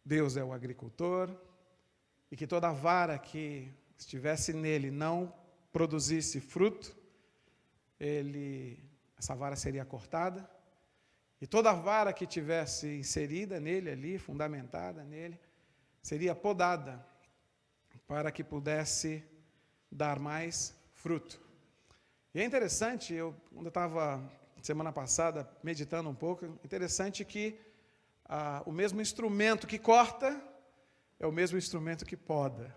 Deus é o agricultor e que toda vara que estivesse nele não produzisse fruto, essa vara seria cortada, e toda vara que tivesse inserida nele ali, fundamentada nele, seria podada para que pudesse dar mais fruto. E é interessante, quando eu estava semana passada meditando um pouco, interessante que o mesmo instrumento que corta é o mesmo instrumento que poda.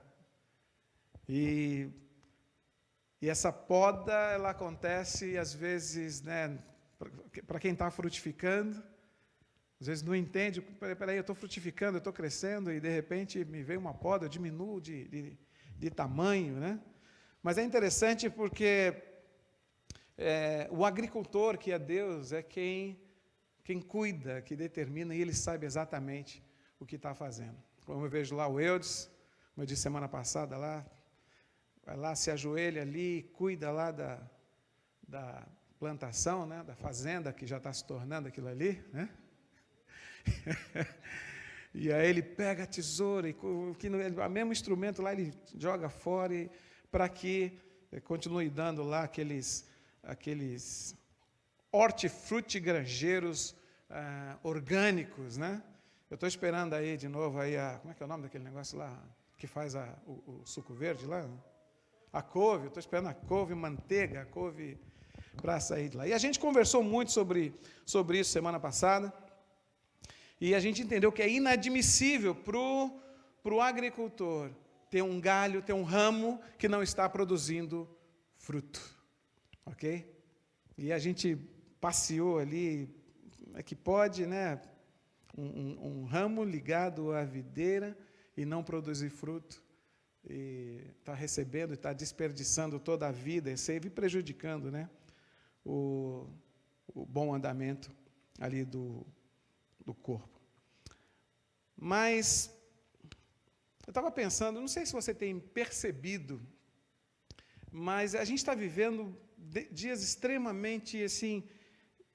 E essa poda, ela acontece, às vezes, né, para quem está frutificando, às vezes não entende, peraí, eu estou frutificando, eu estou crescendo, e de repente me veio uma poda, eu diminuo de tamanho, né? Mas é interessante porque o agricultor, que é Deus, é quem cuida, que determina, e ele sabe exatamente o que está fazendo. Como eu vejo lá o Eudes, como eu disse semana passada lá, vai lá, se ajoelha ali, cuida lá da plantação, né, da fazenda, que já está se tornando aquilo ali, né? E aí ele pega a tesoura, e o mesmo instrumento lá ele joga fora, para que continue dando lá aqueles hortifrutigranjeiros orgânicos, né? Eu estou esperando aí de novo aí como é que é o nome daquele negócio lá que faz o suco verde lá? A couve. Eu estou esperando a couve manteiga, a couve para sair de lá. E a gente conversou muito sobre isso semana passada, e a gente entendeu que é inadmissível para o agricultor ter um galho, ter um ramo que não está produzindo fruto, ok? E a gente passeou ali, é que pode, né, um ramo ligado à videira e não produzir fruto, e está recebendo, está desperdiçando toda a vida, e sempre prejudicando, né, o bom andamento ali do corpo. Mas eu estava pensando, não sei se você tem percebido, mas a gente está vivendo dias extremamente assim,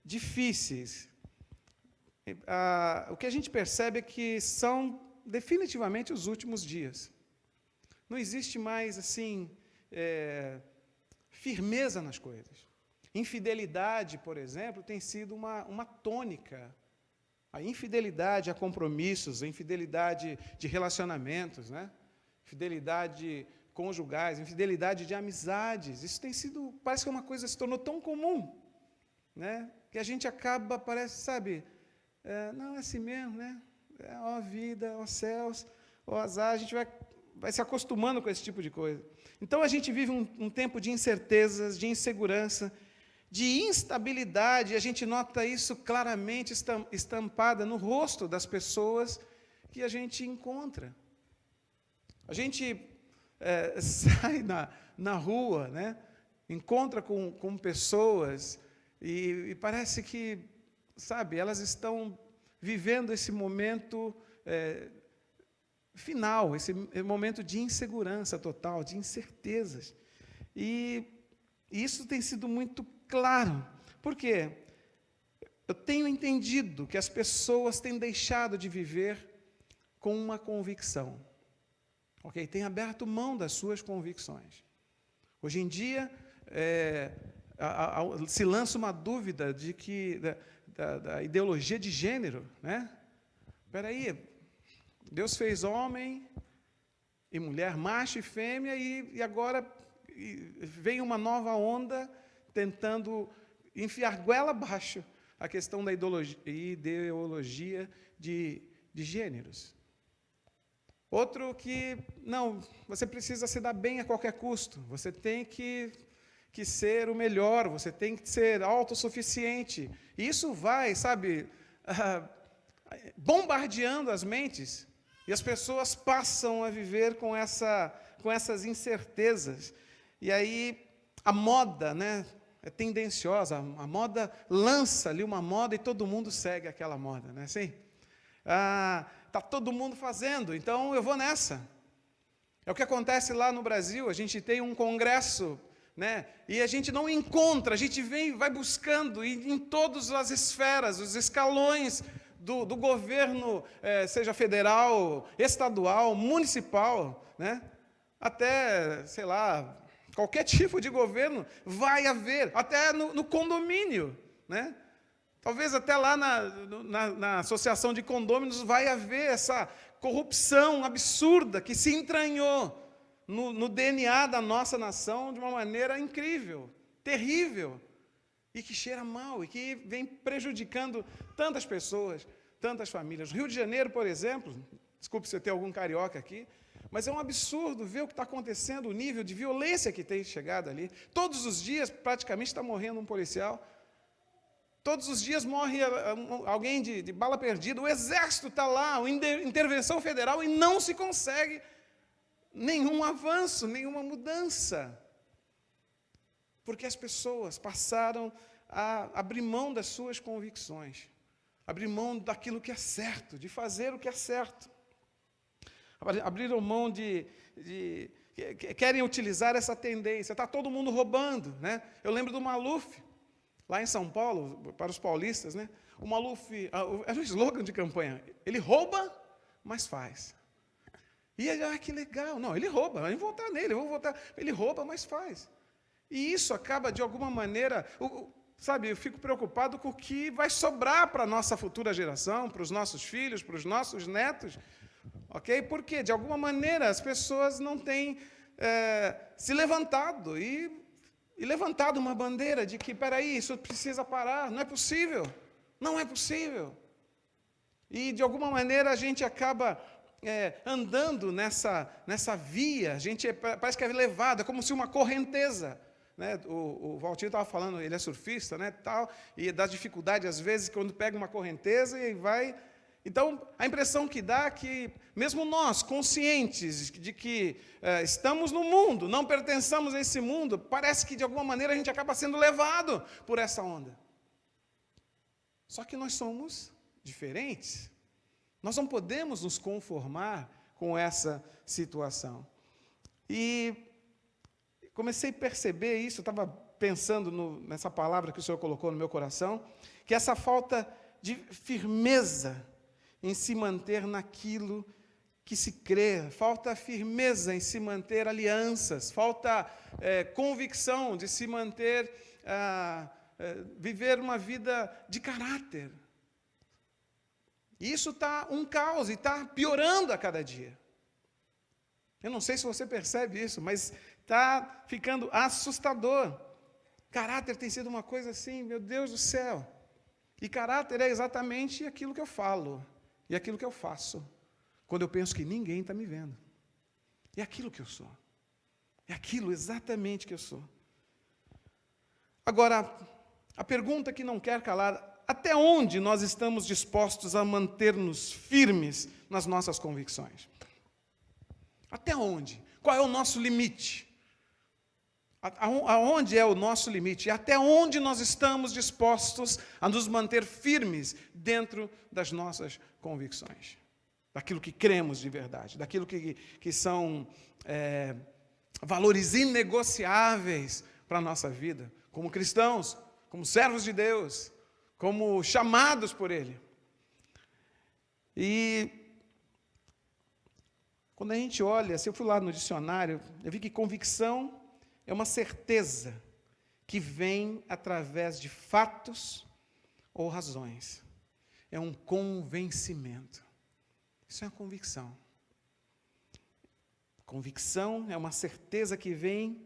difíceis. O que a gente percebe é que são definitivamente os últimos dias. Não existe mais assim firmeza nas coisas. Infidelidade, por exemplo, tem sido uma tônica. A infidelidade a compromissos, a infidelidade de relacionamentos, né? Infidelidade conjugais, infidelidade de amizades. Isso tem sido, parece que é uma coisa que se tornou tão comum, né? Que a gente acaba, parece, sabe, não é assim mesmo, né? Ó vida, ó céus, ó azar, a gente vai se acostumando com esse tipo de coisa. Então a gente vive um tempo de incertezas, de insegurança, de instabilidade, e a gente nota isso claramente estampada no rosto das pessoas que a gente encontra. A gente sai na rua, né? Encontra com pessoas e parece que, sabe, elas estão vivendo esse momento final, esse momento de insegurança total, de incertezas. E isso tem sido muito claro. Por quê? Eu tenho entendido que as pessoas têm deixado de viver com uma convicção. Ok? Tem aberto mão das suas convicções. Hoje em dia, se lança uma dúvida de que da ideologia de gênero, né? Espera aí, Deus fez homem e mulher, macho e fêmea, e agora vem uma nova onda tentando enfiar goela abaixo a questão da ideologia de gêneros. Outro que, não, você precisa se dar bem a qualquer custo, você tem que ser o melhor, você tem que ser autossuficiente. E isso vai, sabe, bombardeando as mentes, e as pessoas passam a viver com essas incertezas. E aí a moda, né, é tendenciosa, a moda lança ali uma moda e todo mundo segue aquela moda, não é assim? Está todo mundo fazendo, então eu vou nessa. É o que acontece lá no Brasil, a gente tem um congresso, né, e a gente não encontra, a gente vai buscando em todas as esferas, os escalões do governo, seja federal, estadual, municipal, né? Até, sei lá, qualquer tipo de governo, vai haver, até no condomínio, né? Talvez até lá na associação de condôminos vai haver essa corrupção absurda que se entranhou no DNA da nossa nação de uma maneira incrível, terrível, e que cheira mal, e que vem prejudicando tantas pessoas, tantas famílias. Rio de Janeiro, por exemplo, desculpe se eu tenho algum carioca aqui, mas é um absurdo ver o que está acontecendo, o nível de violência que tem chegado ali. Todos os dias, praticamente, está morrendo um policial. Todos os dias morre alguém de bala perdida. O exército está lá, a intervenção federal, e não se consegue nenhum avanço, nenhuma mudança. Porque as pessoas passaram a abrir mão das suas convicções, abrir mão daquilo que é certo, de fazer o que é certo. Abriram mão querem utilizar essa tendência. Está todo mundo roubando, né? Eu lembro do Maluf, lá em São Paulo, para os paulistas, né? O Maluf, era um slogan de campanha, ele rouba, mas faz. E ele, que legal, não, ele rouba, eu vou votar nele, ele rouba, mas faz. E isso acaba, de alguma maneira, sabe, eu fico preocupado com o que vai sobrar para a nossa futura geração, para os nossos filhos, para os nossos netos, ok? Porque, de alguma maneira, as pessoas não têm se levantado e levantado uma bandeira de que, peraí, isso precisa parar, não é possível, não é possível. E, de alguma maneira, a gente acaba andando nessa via, a gente parece que é levado, é como se uma correnteza, né? O Valtinho estava falando, ele é surfista, né, tal, e dá dificuldade, às vezes, quando pega uma correnteza e vai. Então, a impressão que dá é que, mesmo nós, conscientes de que estamos no mundo, não pertencemos a esse mundo, parece que, de alguma maneira, a gente acaba sendo levado por essa onda. Só que nós somos diferentes. Nós não podemos nos conformar com essa situação. E comecei a perceber isso, eu estava pensando nessa palavra que o Senhor colocou no meu coração, que essa falta de firmeza em se manter naquilo que se crê, falta firmeza em se manter alianças, falta convicção de se manter, viver uma vida de caráter. E isso está um caos e está piorando a cada dia. Eu não sei se você percebe isso, mas está ficando assustador. Caráter tem sido uma coisa assim, meu Deus do céu. E caráter é exatamente aquilo que eu falo e aquilo que eu faço, quando eu penso que ninguém está me vendo. É aquilo que eu sou. É aquilo exatamente que eu sou. Agora, a pergunta que não quer calar: até onde nós estamos dispostos a manter-nos firmes nas nossas convicções? Até onde? Qual é o nosso limite? Aonde é o nosso limite? E até onde nós estamos dispostos a nos manter firmes dentro das nossas convicções? Daquilo que cremos de verdade, daquilo que são valores inegociáveis para a nossa vida, como cristãos, como servos de Deus, como chamados por Ele. E quando a gente olha, se eu fui lá no dicionário, eu vi que convicção é uma certeza que vem através de fatos ou razões. É um convencimento. Isso é uma convicção. Convicção é uma certeza que vem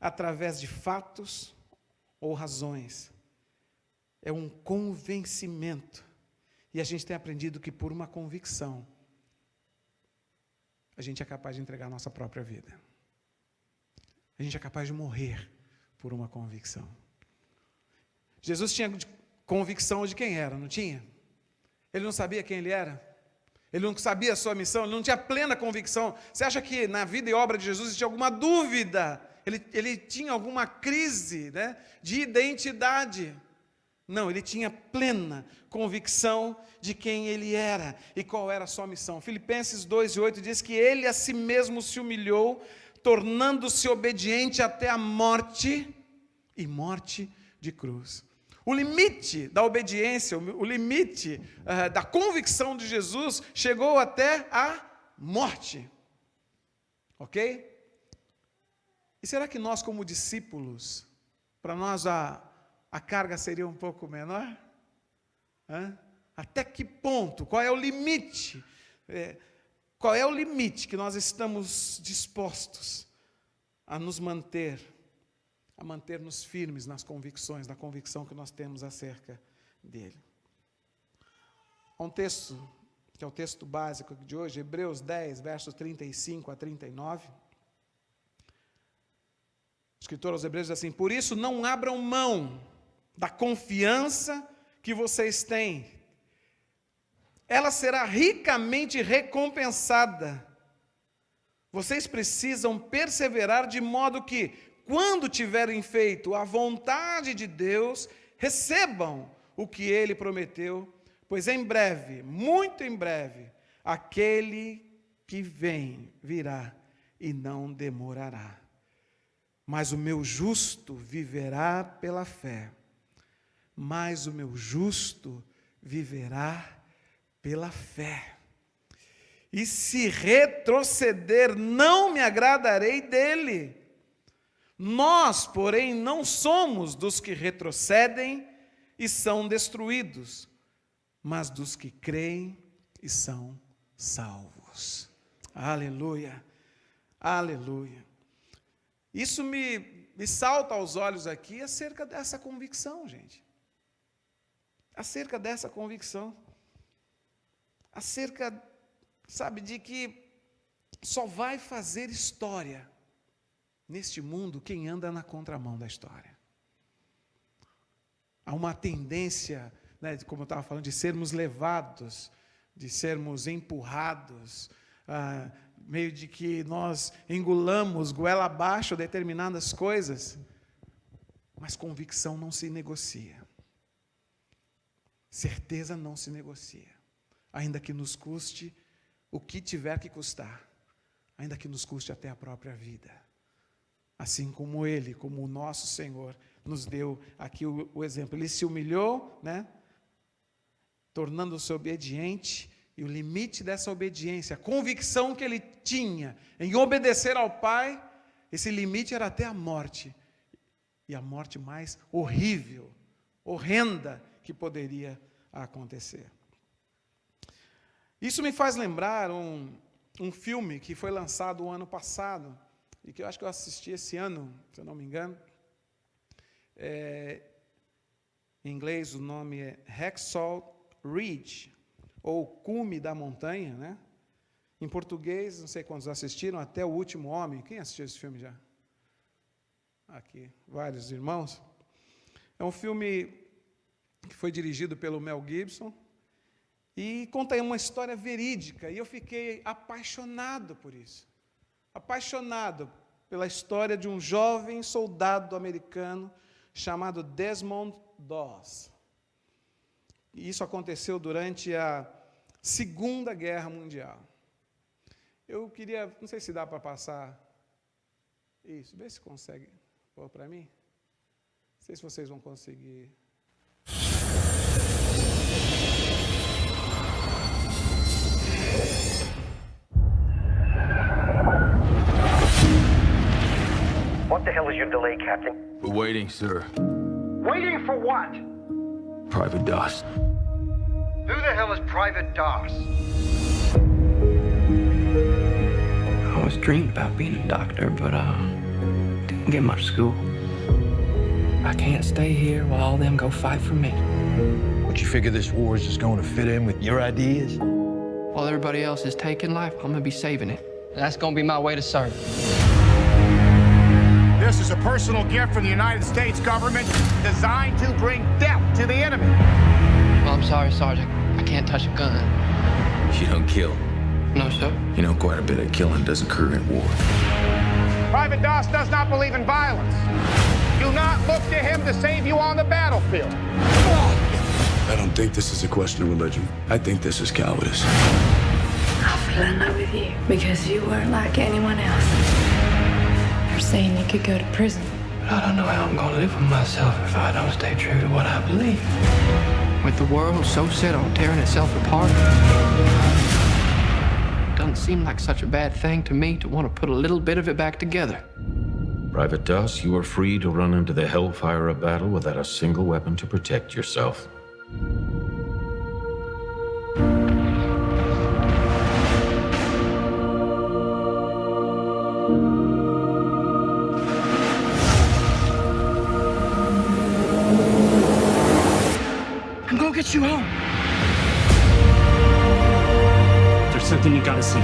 através de fatos ou razões. É um convencimento. E a gente tem aprendido que por uma convicção, a gente é capaz de entregar a nossa própria vida. A gente é capaz de morrer por uma convicção. Jesus tinha convicção de quem era, não tinha? Ele não sabia quem ele era? Ele não sabia a sua missão? Ele não tinha plena convicção? Você acha que na vida e obra de Jesus existia alguma dúvida? Ele tinha alguma crise, né, de identidade? Não, ele tinha plena convicção de quem ele era e qual era a sua missão. Filipenses 2:8 diz que ele a si mesmo se humilhou, tornando-se obediente até a morte, e morte de cruz. O limite da obediência, o limite da convicção de Jesus chegou até a morte. Ok? E será que nós, como discípulos, para nós a carga seria um pouco menor? Até que ponto? Qual é o limite? Qual é o limite que nós estamos dispostos a nos manter, a manter-nos firmes nas convicções, na convicção que nós temos acerca dele? Há um texto, que é o texto básico de hoje, Hebreus 10, versos 35 a 39. O escritor aos Hebreus diz assim: por isso não abram mão da confiança que vocês têm. Ela será ricamente recompensada. Vocês precisam perseverar de modo que, quando tiverem feito a vontade de Deus, recebam o que Ele prometeu, pois em breve, muito em breve, aquele que vem virá e não demorará. Mas o meu justo viverá pela fé. Mas o meu justo viverá pela fé. E se retroceder, não me agradarei dele. Nós, porém, não somos dos que retrocedem e são destruídos, mas dos que creem e são salvos. Aleluia, aleluia. Isso me salta aos olhos aqui acerca dessa convicção, gente. Acerca dessa convicção. Acerca, sabe, de que só vai fazer história neste mundo quem anda na contramão da história. Há uma tendência, né, como eu estava falando, de sermos levados, de sermos empurrados, meio de que nós engolamos goela abaixo determinadas coisas, mas convicção não se negocia. Certeza não se negocia. Ainda que nos custe o que tiver que custar, ainda que nos custe até a própria vida. Assim como Ele, como o nosso Senhor, nos deu aqui o exemplo. Ele se humilhou, né, tornando-se obediente, e o limite dessa obediência, a convicção que Ele tinha em obedecer ao Pai, esse limite era até a morte, e a morte mais horrível, horrenda que poderia acontecer. Isso me faz lembrar um filme que foi lançado o ano passado, e que eu acho que eu assisti esse ano, se eu não me engano. Em inglês o nome é Hacksaw Ridge, ou Cume da Montanha, né? Em português, não sei quantos assistiram, Até o Último Homem. Quem assistiu esse filme já? Aqui, vários irmãos. É um filme que foi dirigido pelo Mel Gibson, e conta aí uma história verídica, e eu fiquei apaixonado por isso. Apaixonado pela história de um jovem soldado americano chamado Desmond Doss. E isso aconteceu durante a Segunda Guerra Mundial. Eu queria, não sei se dá para passar isso, vê se consegue pôr para mim. Não sei se vocês vão conseguir. What the hell is your delay, Captain? We're waiting, sir. Waiting for what? Private Doss. Who the hell is Private Doss? I always dreamed about being a doctor, but didn't get much school. I can't stay here while all them go fight for me. But you figure this war is just going to fit in with your ideas? While everybody else is taking life, I'm gonna be saving it. That's gonna be my way to serve. This is a personal gift from the United States government designed to bring death to the enemy. Well, I'm sorry, Sergeant. I can't touch a gun. You don't kill. No, sir. You know, quite a bit of killing does occur in war. Private Doss does not believe in violence. Do not look to him to save you on the battlefield. I don't think this is a question of religion. I think this is cowardice. I fell in love with you because you weren't like anyone else. They're saying you could go to prison. But I don't know how I'm gonna live with myself if I don't stay true to what I believe. With the world so set on tearing itself apart, it doesn't seem like such a bad thing to me to want to put a little bit of it back together. Private Doss, you are free to run into the hellfire of battle without a single weapon to protect yourself. I'm gonna get you home. There's something you gotta see.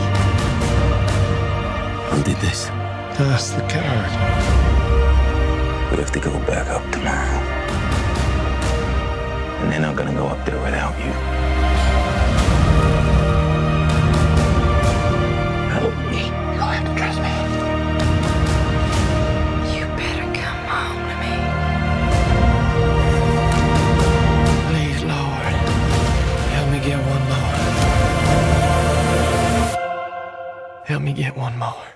Who did this? That's the coward. We have to go back up tomorrow. And they're not gonna go up there without you. Help me. You'll have to trust me. You better come home to me. Please, Lord, help me get one more. Help me get one more.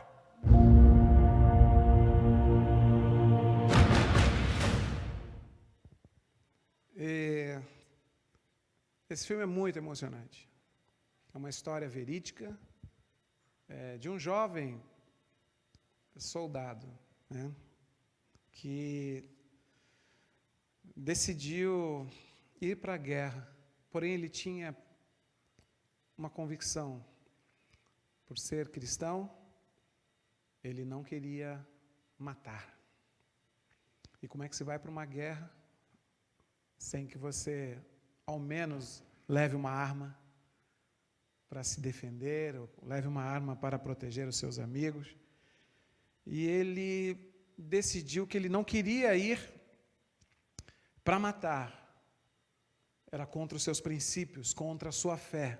Esse filme é muito emocionante. É uma história verídica de um jovem soldado, né, que decidiu ir para a guerra, porém ele tinha uma convicção. Por ser cristão, ele não queria matar. E como é que você vai para uma guerra sem que você, ao menos, leve uma arma para se defender, ou leve uma arma para proteger os seus amigos? E ele decidiu que ele não queria ir para matar. Era contra os seus princípios, contra a sua fé.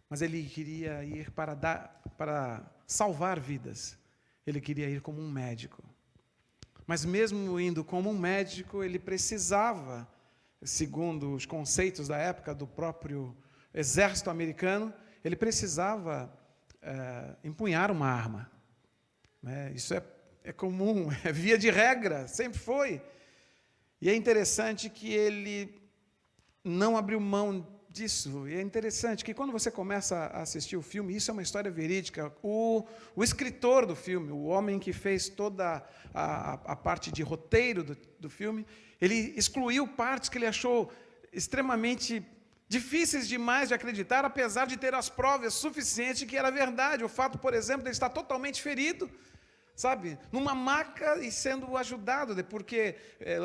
Mas ele queria ir para salvar vidas. Ele queria ir como um médico. Mas mesmo indo como um médico, ele precisava, segundo os conceitos da época do próprio exército americano, ele precisava empunhar uma arma. Isso é comum, é via de regra, sempre foi. E é interessante que ele não abriu mão disso. E é interessante que quando você começa a assistir o filme, isso é uma história verídica, o escritor do filme, o homem que fez toda a parte de roteiro do filme, ele excluiu partes que ele achou extremamente difíceis demais de acreditar, apesar de ter as provas suficientes de que era verdade. O fato, por exemplo, de ele estar totalmente ferido, sabe, numa maca e sendo ajudado, porque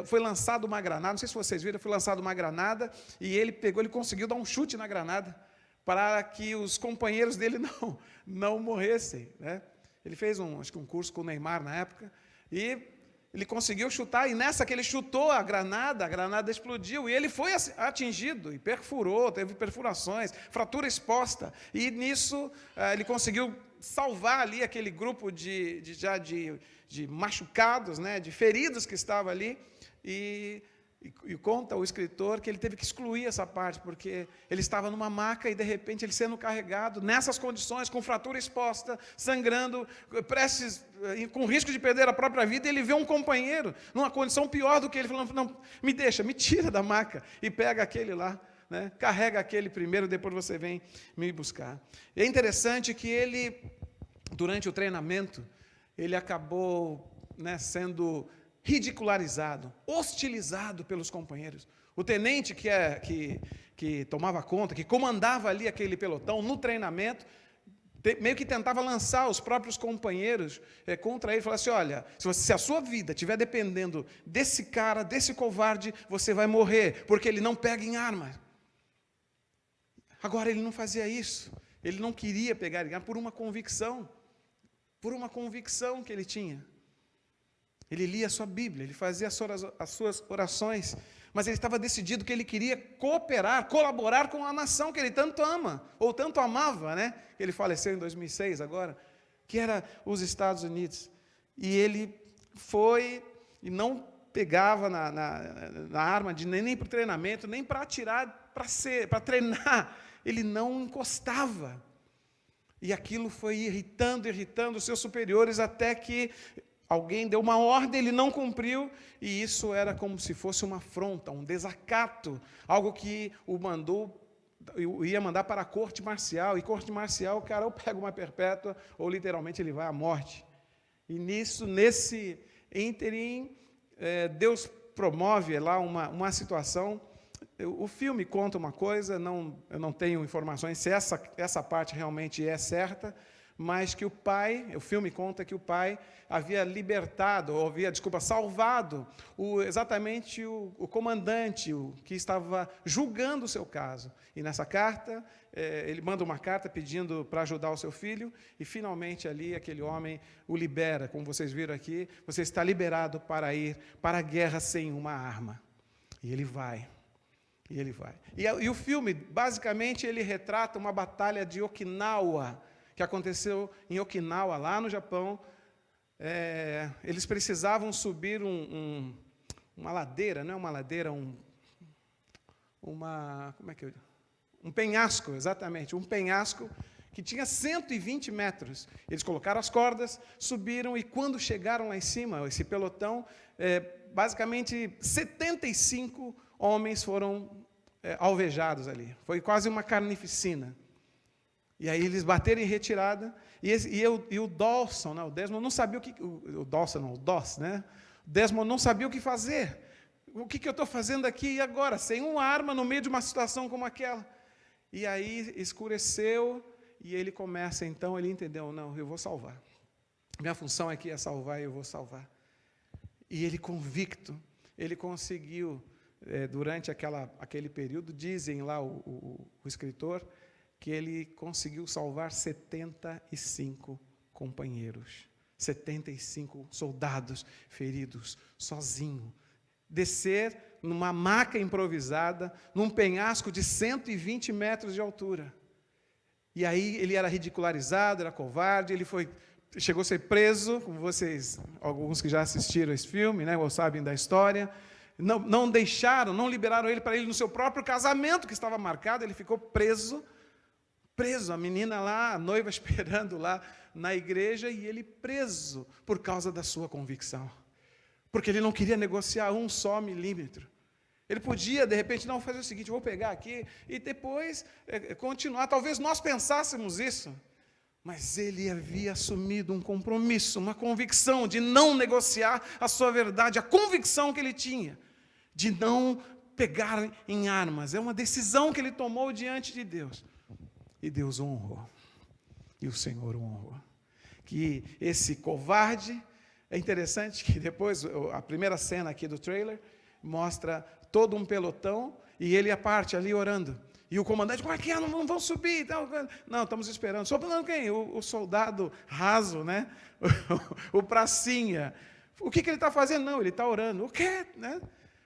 foi lançada uma granada, não sei se vocês viram, foi lançada uma granada, e ele conseguiu dar um chute na granada, para que os companheiros dele não morressem, né? Ele fez acho que um curso com o Neymar na época, e ele conseguiu chutar, e nessa que ele chutou a granada explodiu, e ele foi atingido, e perfurou, teve perfurações, fratura exposta, e nisso ele conseguiu salvar ali aquele grupo de machucados, né, de feridos que estava ali, e conta o escritor que ele teve que excluir essa parte, porque ele estava numa maca e, de repente, ele sendo carregado, nessas condições, com fratura exposta, sangrando, prestes, com risco de perder a própria vida, ele vê um companheiro numa condição pior do que ele, falando, não, me tira da maca, e pega aquele lá, né, carrega aquele primeiro, depois você vem me buscar. E é interessante que ele, durante o treinamento, ele acabou, né, sendo ridicularizado, hostilizado pelos companheiros. O tenente que tomava conta, que comandava ali aquele pelotão no treinamento, meio que tentava lançar os próprios companheiros contra ele, falava assim, olha, se a sua vida estiver dependendo desse cara, desse covarde, você vai morrer, porque ele não pega em arma. Agora, ele não fazia isso, ele não queria pegar em arma por uma convicção que ele tinha. Ele lia a sua Bíblia, ele fazia as suas orações, mas ele estava decidido que ele queria cooperar, colaborar com a nação que ele tanto ama, ou tanto amava, né? Ele faleceu em 2006 agora, que era os Estados Unidos. E ele foi e não pegava na arma, nem para o treinamento, nem para atirar, para treinar. Ele não encostava. E aquilo foi irritando os seus superiores, até que alguém deu uma ordem, ele não cumpriu, e isso era como se fosse uma afronta, um desacato, algo que ia mandar para a corte marcial, e corte marcial, o cara ou pega uma perpétua, ou literalmente ele vai à morte. E nesse ínterim, Deus promove lá uma situação. O filme conta uma coisa, eu não tenho informações se essa parte realmente é certa, mas que o filme conta que o pai havia salvado exatamente o comandante, que estava julgando o seu caso. E nessa carta, ele manda uma carta pedindo para ajudar o seu filho, e finalmente ali aquele homem o libera. Como vocês viram aqui, você está liberado para ir para a guerra sem uma arma. E ele vai. E o filme, basicamente, ele retrata uma batalha de Okinawa, que aconteceu em Okinawa, lá no Japão. Eles precisavam subir uma ladeira, não é uma ladeira, um penhasco, exatamente, um penhasco que tinha 120 metros. Eles colocaram as cordas, subiram, e quando chegaram lá em cima, esse pelotão, basicamente 75 homens foram alvejados ali. Foi quase uma carnificina. E aí eles bateram em retirada, e o Dawson, né, o Desmond, não sabia o Doss, né? O Desmond não sabia o que fazer. O que eu estou fazendo aqui agora, sem uma arma, no meio de uma situação como aquela? E aí escureceu, e ele começa, então, ele entendeu, não, eu vou salvar. Minha função aqui é salvar, e eu vou salvar. E ele convicto, ele conseguiu, durante aquele período, dizem lá o escritor, que ele conseguiu salvar 75 companheiros, 75 soldados feridos, sozinho. Descer numa maca improvisada, num penhasco de 120 metros de altura. E aí ele era ridicularizado, era covarde, chegou a ser preso, como vocês, alguns que já assistiram esse filme, né, ou sabem da história. Não liberaram ele para ir no seu próprio casamento, que estava marcado, ele ficou preso, a menina lá, a noiva esperando lá na igreja, e ele preso por causa da sua convicção. Porque ele não queria negociar um só milímetro. Ele podia, de repente, não, fazer o seguinte, vou pegar aqui e depois continuar. Talvez nós pensássemos isso, mas ele havia assumido um compromisso, uma convicção de não negociar a sua verdade, a convicção que ele tinha de não pegar em armas. É uma decisão que ele tomou diante de Deus. E Deus o honrou. E o Senhor o honrou. Que esse covarde, é interessante que depois, a primeira cena aqui do trailer, mostra todo um pelotão, e ele à parte ali orando. E o comandante, como é que é? Não vão subir? Não, estamos esperando. Sobrando quem? O soldado raso, né? O pracinha. O que ele está fazendo? Não, ele está orando. O quê? Né?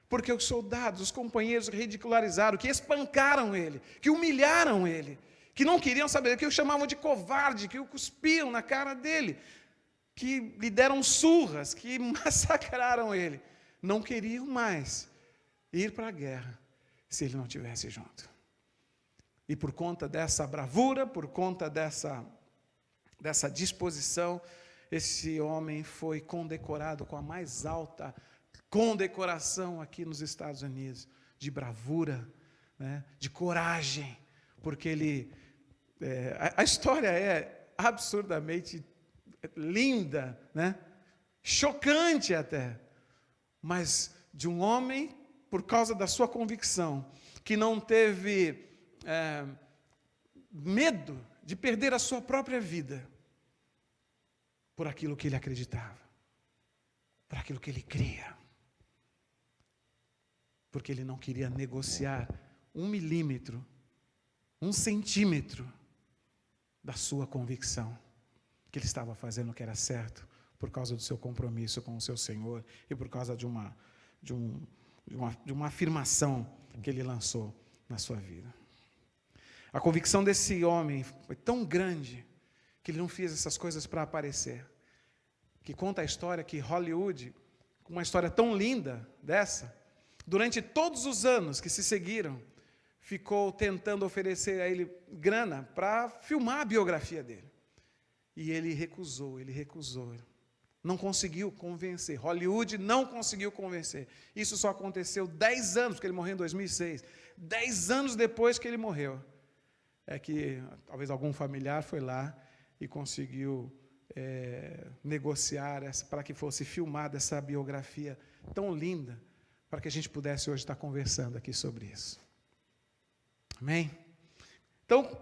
Porque os soldados, os companheiros ridicularizaram, que espancaram ele, que humilharam ele, que não queriam saber, que o chamavam de covarde, que o cuspiam na cara dele, que lhe deram surras, que massacraram ele. Não queriam mais ir para a guerra se ele não estivesse junto. E por conta dessa bravura, por conta dessa disposição, esse homem foi condecorado com a mais alta condecoração aqui nos Estados Unidos, de bravura, né, de coragem, porque ele... a história é absurdamente linda, né, chocante até, mas de um homem, por causa da sua convicção, que não teve medo de perder a sua própria vida por aquilo que ele acreditava, por aquilo que ele cria, porque ele não queria negociar 1 milímetro, 1 centímetro da sua convicção, que ele estava fazendo o que era certo, por causa do seu compromisso com o seu Senhor e por causa de uma afirmação que ele lançou na sua vida. A convicção desse homem foi tão grande que ele não fez essas coisas para aparecer. Que conta a história que Hollywood, com uma história tão linda dessa, durante todos os anos que se seguiram, ficou tentando oferecer a ele grana para filmar a biografia dele. E ele recusou. não conseguiu convencer. Hollywood não conseguiu convencer. Isso só aconteceu 10 anos, porque ele morreu em 2006. 10 anos depois que ele morreu, é que talvez algum familiar foi lá e conseguiu negociar para que fosse filmada essa biografia tão linda, para que a gente pudesse hoje estar conversando aqui sobre isso. Amém? Então,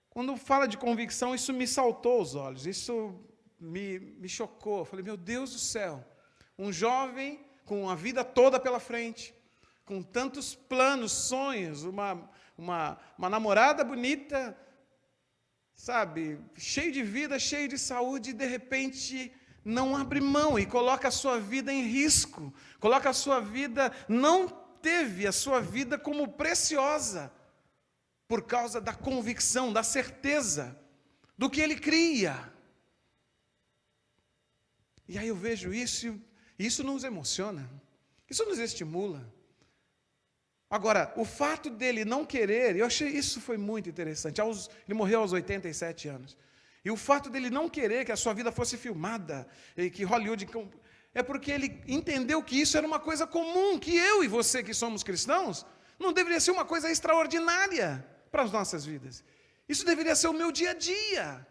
quando fala de convicção, isso me saltou aos olhos, isso me chocou. Eu falei, meu Deus do céu, um jovem com a vida toda pela frente, com tantos planos, sonhos, uma namorada bonita, sabe, cheio de vida, cheio de saúde, e de repente não abre mão e coloca a sua vida em risco, coloca a sua vida, não teve a sua vida como preciosa, por causa da convicção, da certeza, do que ele cria. E aí eu vejo isso, e isso nos emociona, isso nos estimula. Agora, o fato dele não querer, eu achei isso foi muito interessante, ele morreu aos 87 anos, e o fato dele não querer que a sua vida fosse filmada, e que Hollywood, é porque ele entendeu que isso era uma coisa comum, que eu e você que somos cristãos, não deveria ser uma coisa extraordinária para as nossas vidas. Isso deveria ser o meu dia a dia.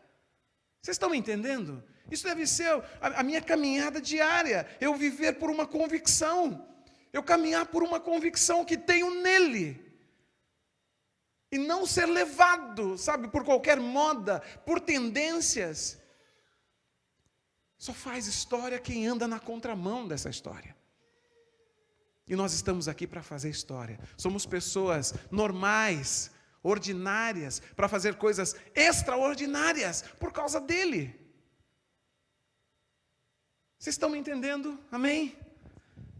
Vocês estão me entendendo? Isso deve ser a minha caminhada diária, eu viver por uma convicção, eu caminhar por uma convicção que tenho nele, e não ser levado, sabe, por qualquer moda, por tendências. Só faz história quem anda na contramão dessa história. E nós estamos aqui para fazer história. Somos pessoas normais, ordinárias, para fazer coisas extraordinárias por causa dele. Vocês estão me entendendo? Amém?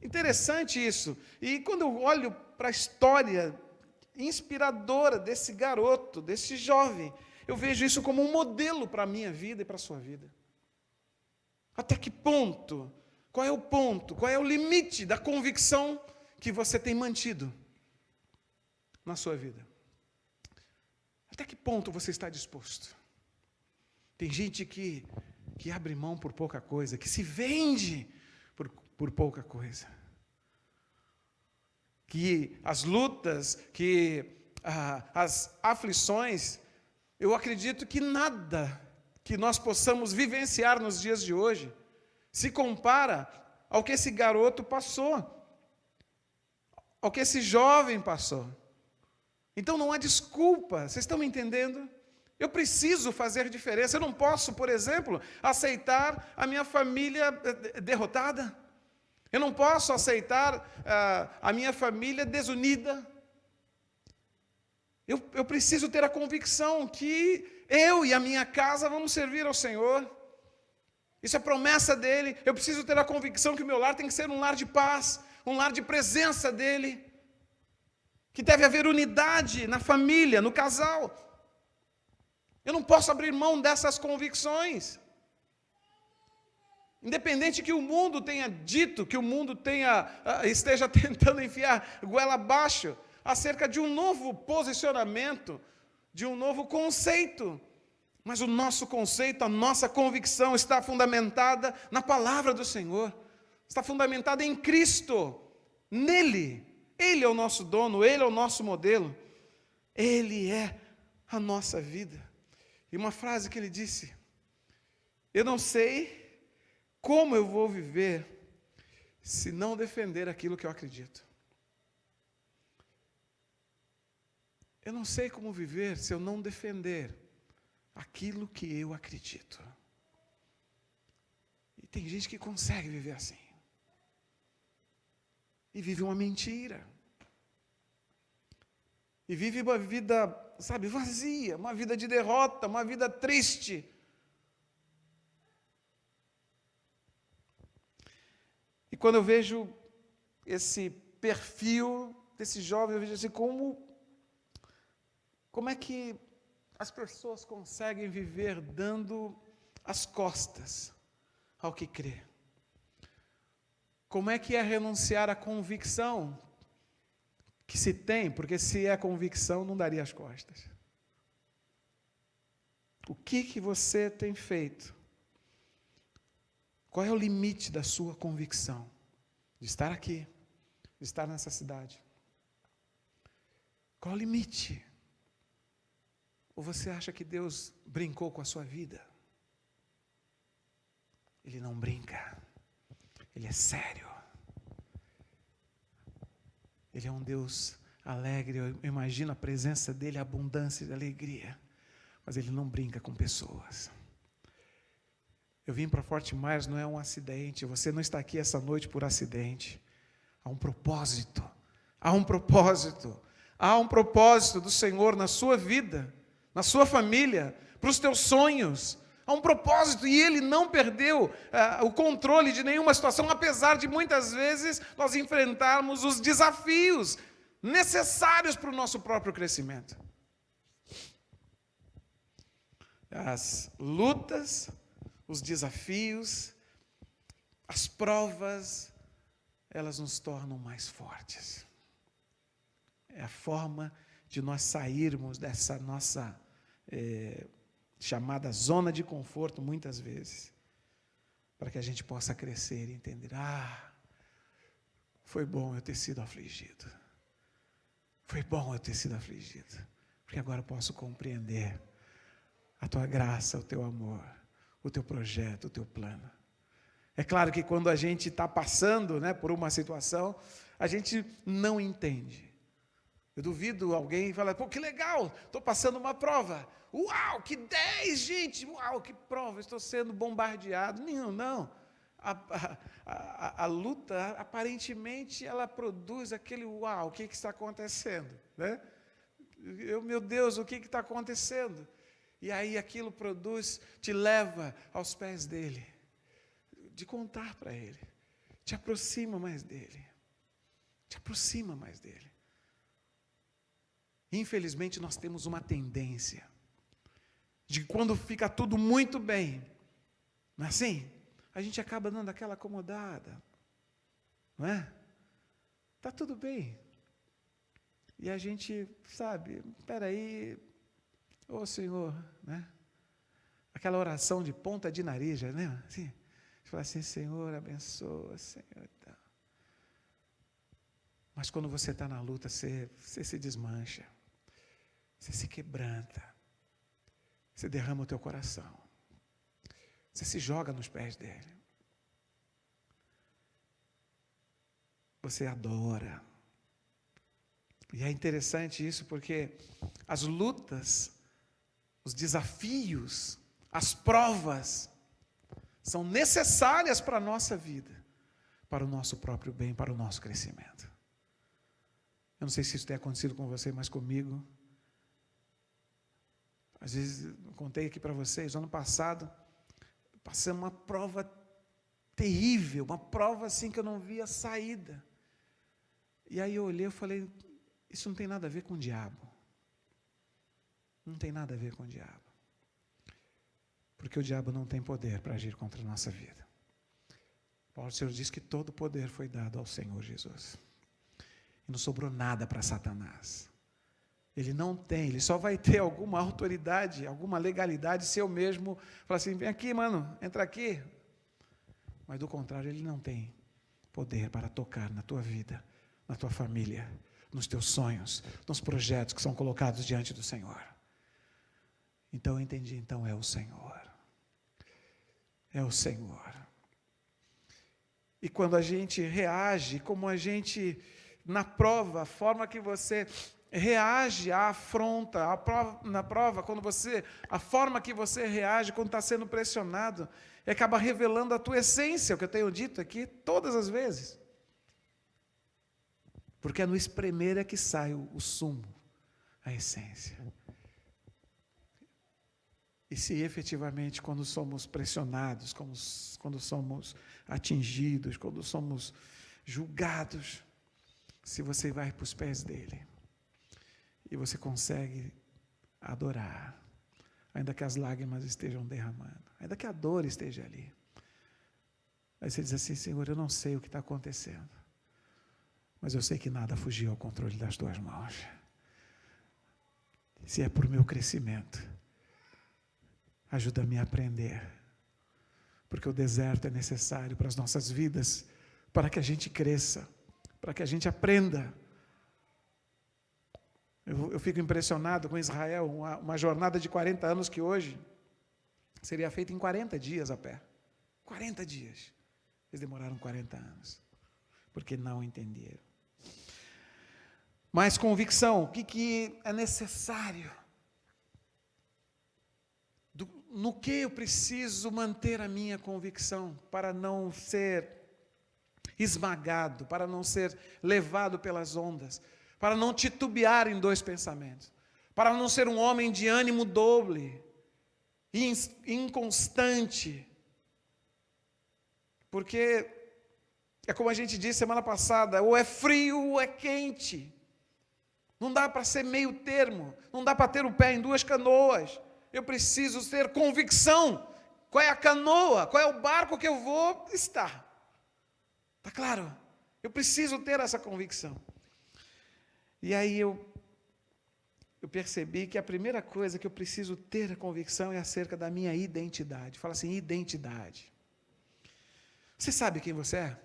Interessante isso. E quando eu olho para a história inspiradora desse garoto, desse jovem, eu vejo isso como um modelo para a minha vida e para a sua vida. Até que ponto? Qual é o ponto? Qual é o limite da convicção que você tem mantido na sua vida? Até que ponto você está disposto? Tem gente que abre mão por pouca coisa, que se vende por pouca coisa. Que as lutas, que as aflições, eu acredito que nada que nós possamos vivenciar nos dias de hoje se compara ao que esse garoto passou, ao que esse jovem passou. Então não há desculpa, vocês estão me entendendo? Eu preciso fazer diferença, eu não posso, por exemplo, aceitar a minha família derrotada. Eu não posso aceitar a minha família desunida. Eu preciso ter a convicção que eu e a minha casa vamos servir ao Senhor. Isso é promessa dele. Eu preciso ter a convicção que o meu lar tem que ser um lar de paz, um lar de presença dele. Que deve haver unidade na família, no casal. Eu não posso abrir mão dessas convicções. Independente que o mundo tenha dito, que o mundo esteja tentando enfiar goela abaixo, acerca de um novo posicionamento, de um novo conceito. Mas o nosso conceito, a nossa convicção está fundamentada na palavra do Senhor. Está fundamentada em Cristo, nele. Ele é o nosso dono, ele é o nosso modelo. Ele é a nossa vida. E uma frase que ele disse: eu não sei como eu vou viver se não defender aquilo que eu acredito. Eu não sei como viver se eu não defender aquilo que eu acredito. E tem gente que consegue viver assim. E vive uma mentira. E vive uma vida, sabe, vazia, uma vida de derrota, uma vida triste. E quando eu vejo esse perfil desse jovem, eu vejo assim, como é que as pessoas conseguem viver dando as costas ao que crê? Como é que é renunciar à convicção que se tem? Porque se é convicção, não daria as costas. O que você tem feito? Qual é o limite da sua convicção de estar aqui, de estar nessa cidade? Qual o limite? Ou você acha que Deus brincou com a sua vida? Ele não brinca. Ele é sério. Ele é um Deus alegre. Eu imagino a presença dele, a abundância de alegria. Mas ele não brinca com pessoas. Eu vim para Fort Myers, não é um acidente. Você não está aqui essa noite por acidente. Há um propósito. Há um propósito. Há um propósito do Senhor na sua vida, na sua família, para os teus sonhos. Há um propósito e Ele não perdeu o controle de nenhuma situação, apesar de muitas vezes nós enfrentarmos os desafios necessários para o nosso próprio crescimento. As lutas, os desafios, as provas, elas nos tornam mais fortes. É a forma de nós sairmos dessa nossa chamada zona de conforto, muitas vezes, para que a gente possa crescer e entender, foi bom eu ter sido afligido. Foi bom eu ter sido afligido, porque agora eu posso compreender a tua graça, o teu amor, o teu projeto, o teu plano. É claro que quando a gente está passando, por uma situação, a gente não entende. Eu duvido alguém falar, pô, que legal, estou passando uma prova. Uau, que 10, gente, uau, que prova, estou sendo bombardeado. Não. A luta, aparentemente, ela produz aquele uau, o que está acontecendo? Né? Meu Deus, o que está acontecendo? E aí aquilo produz, te leva aos pés dele, de contar para ele, te aproxima mais dele, Infelizmente, nós temos uma tendência de quando fica tudo muito bem, não é assim? A gente acaba dando aquela acomodada, não é? Está tudo bem. E a gente, espera aí, ô Senhor, né? Aquela oração de ponta de nariz, né? Assim, a gente fala assim, Senhor, abençoa, Senhor. Mas quando você está na luta, você se desmancha. Você se quebranta. Você derrama o teu coração. Você se joga nos pés dele. Você adora. E é interessante isso porque as lutas, os desafios, as provas são necessárias para a nossa vida, para o nosso próprio bem, para o nosso crescimento. Eu não sei se isso tem acontecido com você, mas comigo. Às vezes, eu contei aqui para vocês, ano passado, passei uma prova terrível, uma prova assim que eu não via saída. E aí eu olhei e falei, isso não tem nada a ver com o diabo. Não tem nada a ver com o diabo. Porque o diabo não tem poder para agir contra a nossa vida. O Senhor diz que todo poder foi dado ao Senhor Jesus. E não sobrou nada para Satanás. Ele não tem, ele só vai ter alguma autoridade, alguma legalidade se eu mesmo falar assim, vem aqui, mano, entra aqui. Mas do contrário, ele não tem poder para tocar na tua vida, na tua família, nos teus sonhos, nos projetos que são colocados diante do Senhor. Então eu entendi, então é o Senhor. É o Senhor. E quando a gente reage, como a gente, na prova, a forma que você reage à afronta, na prova, a forma que você reage quando está sendo pressionado, acaba revelando a tua essência, o que eu tenho dito aqui todas as vezes. Porque é no espremer que sai o sumo, a essência. E se efetivamente, quando somos pressionados, quando somos atingidos, quando somos julgados, se você vai para os pés dele, e você consegue adorar, ainda que as lágrimas estejam derramando, ainda que a dor esteja ali. Aí você diz assim, Senhor, eu não sei o que está acontecendo, mas eu sei que nada fugiu ao controle das tuas mãos. Se é por meu crescimento, ajuda-me a aprender Porque o deserto é necessário para as nossas vidas, para que a gente cresça, para que a gente aprenda. Eu fico impressionado com Israel, uma jornada de 40 anos que hoje seria feita em 40 dias a pé. 40 dias. Eles demoraram 40 anos, porque não entenderam. Mas convicção, o que é necessário? No que eu preciso manter a minha convicção para não ser esmagado, para não ser levado pelas ondas, para não titubear em dois pensamentos, para não ser um homem de ânimo doble, inconstante. Porque é como a gente disse semana passada, ou é frio ou é quente. Não dá para ser meio termo, não dá para ter o pé em duas canoas. Eu preciso ter convicção. Qual é a canoa? Qual é o barco que eu vou estar? Está claro? Eu preciso ter essa convicção. E aí eu percebi que a primeira coisa que eu preciso ter a convicção é acerca da minha identidade. Fala assim, identidade. Você sabe quem você é?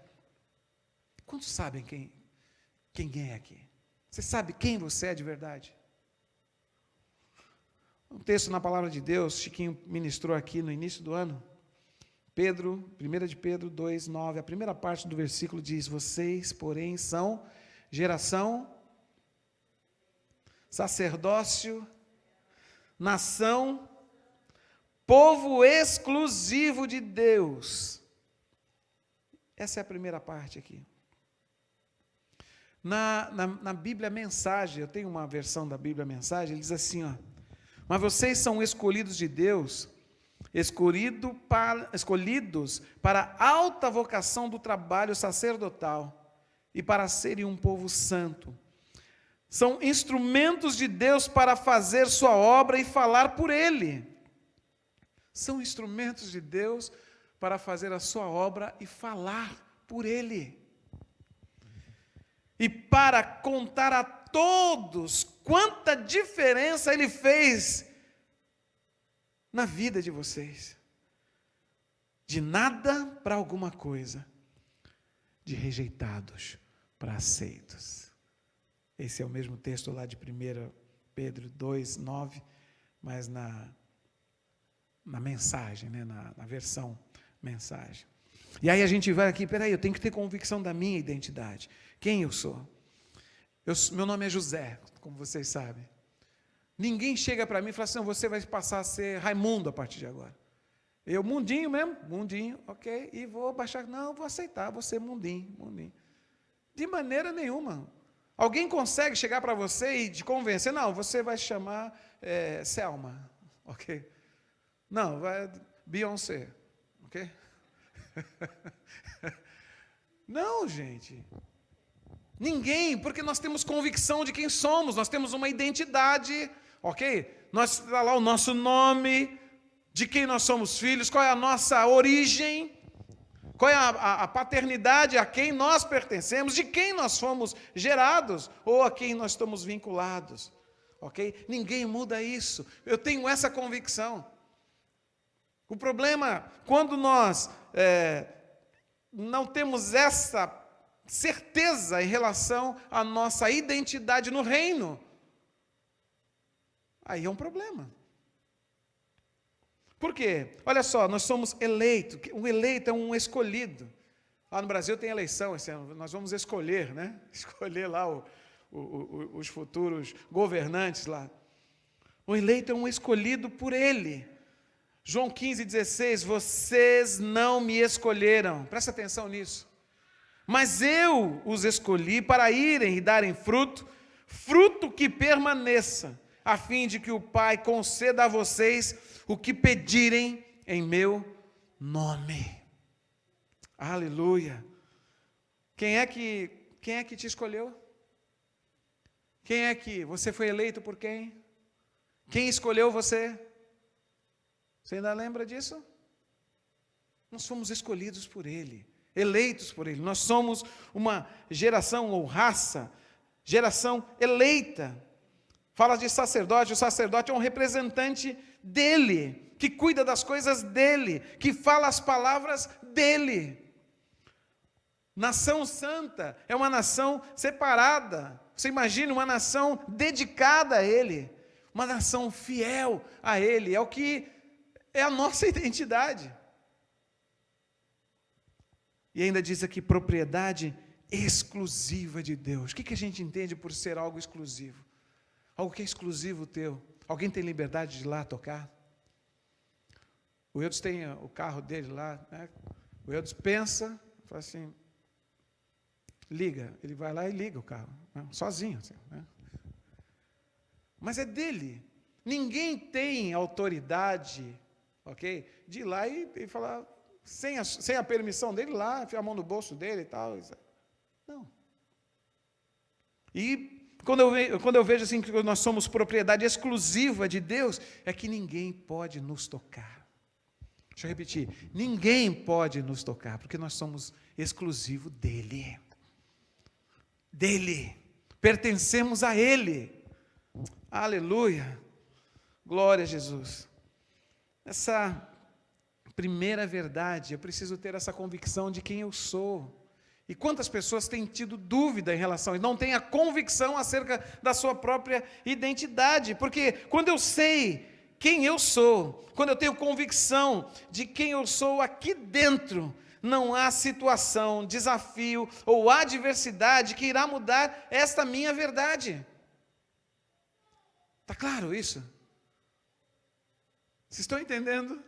Quantos sabem quem é aqui? Você sabe quem você é de verdade? Um texto na palavra de Deus, Chiquinho ministrou aqui no início do ano. 1 de Pedro 2:9, a primeira parte do versículo diz: vocês, porém, são geração, sacerdócio, nação, povo exclusivo de Deus. Essa é a primeira parte aqui. Na Bíblia Mensagem, eu tenho uma versão da Bíblia Mensagem, ele diz assim, ó: mas vocês são escolhidos de Deus, escolhidos para a alta vocação do trabalho sacerdotal e para serem um povo santo. São instrumentos de Deus para fazer sua obra e falar por Ele. São instrumentos de Deus para fazer a sua obra e falar por Ele. E para contar a todos quanta diferença Ele fez na vida de vocês. De nada para alguma coisa, de rejeitados para aceitos. Esse é o mesmo texto lá de 1 Pedro 2:9, mas na mensagem, né? na versão mensagem. E aí a gente vai aqui, peraí, eu tenho que ter convicção da minha identidade. Quem eu sou? Meu nome é José, como vocês sabem. Ninguém chega para mim e fala assim, você vai passar a ser Raimundo a partir de agora. Eu, Mundinho mesmo, Mundinho, ok, e vou baixar, não, vou aceitar, vou ser Mundinho. De maneira nenhuma. Alguém consegue chegar para você e te convencer, não, você vai chamar Selma, ok? Não, vai Beyoncé, ok? Não, gente. Ninguém, porque nós temos convicção de quem somos, nós temos uma identidade, ok? Nós está lá o nosso nome, de quem nós somos filhos, qual é a nossa origem, qual é a paternidade a quem nós pertencemos, de quem nós fomos gerados ou a quem nós estamos vinculados, ok? Ninguém muda isso, eu tenho essa convicção. O problema, quando nós não temos essa certeza em relação à nossa identidade no reino, aí é um problema. Por quê? Olha só, nós somos eleitos, um eleito é um escolhido. Lá no Brasil tem eleição esse ano, nós vamos escolher, né? Escolher lá os futuros governantes lá. O eleito é um escolhido por Ele. João 15:16, vocês não me escolheram, presta atenção nisso, mas eu os escolhi para irem e darem fruto que permaneça, a fim de que o Pai conceda a vocês o que pedirem em meu nome. Aleluia. Quem é que te escolheu? Quem é que você foi eleito por quem? Quem escolheu você? Você ainda lembra disso? Nós fomos escolhidos por Ele, eleitos por Ele. Nós somos uma geração ou raça, geração eleita. Fala de sacerdote, o sacerdote é um representante dEle, que cuida das coisas dele, que fala as palavras dele. Nação santa é uma nação separada. Você imagina uma nação dedicada a ele, uma nação fiel a ele, é o que é a nossa identidade. E ainda diz aqui, propriedade exclusiva de Deus. O que a gente entende por ser algo exclusivo? Algo que é exclusivo teu. Alguém tem liberdade de ir lá tocar? O Eudes tem o carro dele lá, né? O Eudes pensa, fala assim, liga. Ele vai lá e liga o carro, né? Sozinho, assim, né? Mas é dele. Ninguém tem autoridade, ok, de ir lá e falar, sem a permissão dele, lá, enfiar a mão no bolso dele e tal. Não. E quando eu vejo assim que nós somos propriedade exclusiva de Deus, é que ninguém pode nos tocar. Deixa eu repetir. Ninguém pode nos tocar, porque nós somos exclusivo dele. Dele. Pertencemos a ele. Aleluia. Glória a Jesus. Essa primeira verdade, eu preciso ter essa convicção de quem eu sou. E quantas pessoas têm tido dúvida em relação a isso, não têm a convicção acerca da sua própria identidade, porque quando eu sei quem eu sou, quando eu tenho convicção de quem eu sou aqui dentro, não há situação, desafio ou adversidade que irá mudar esta minha verdade. Está claro isso? Vocês estão entendendo?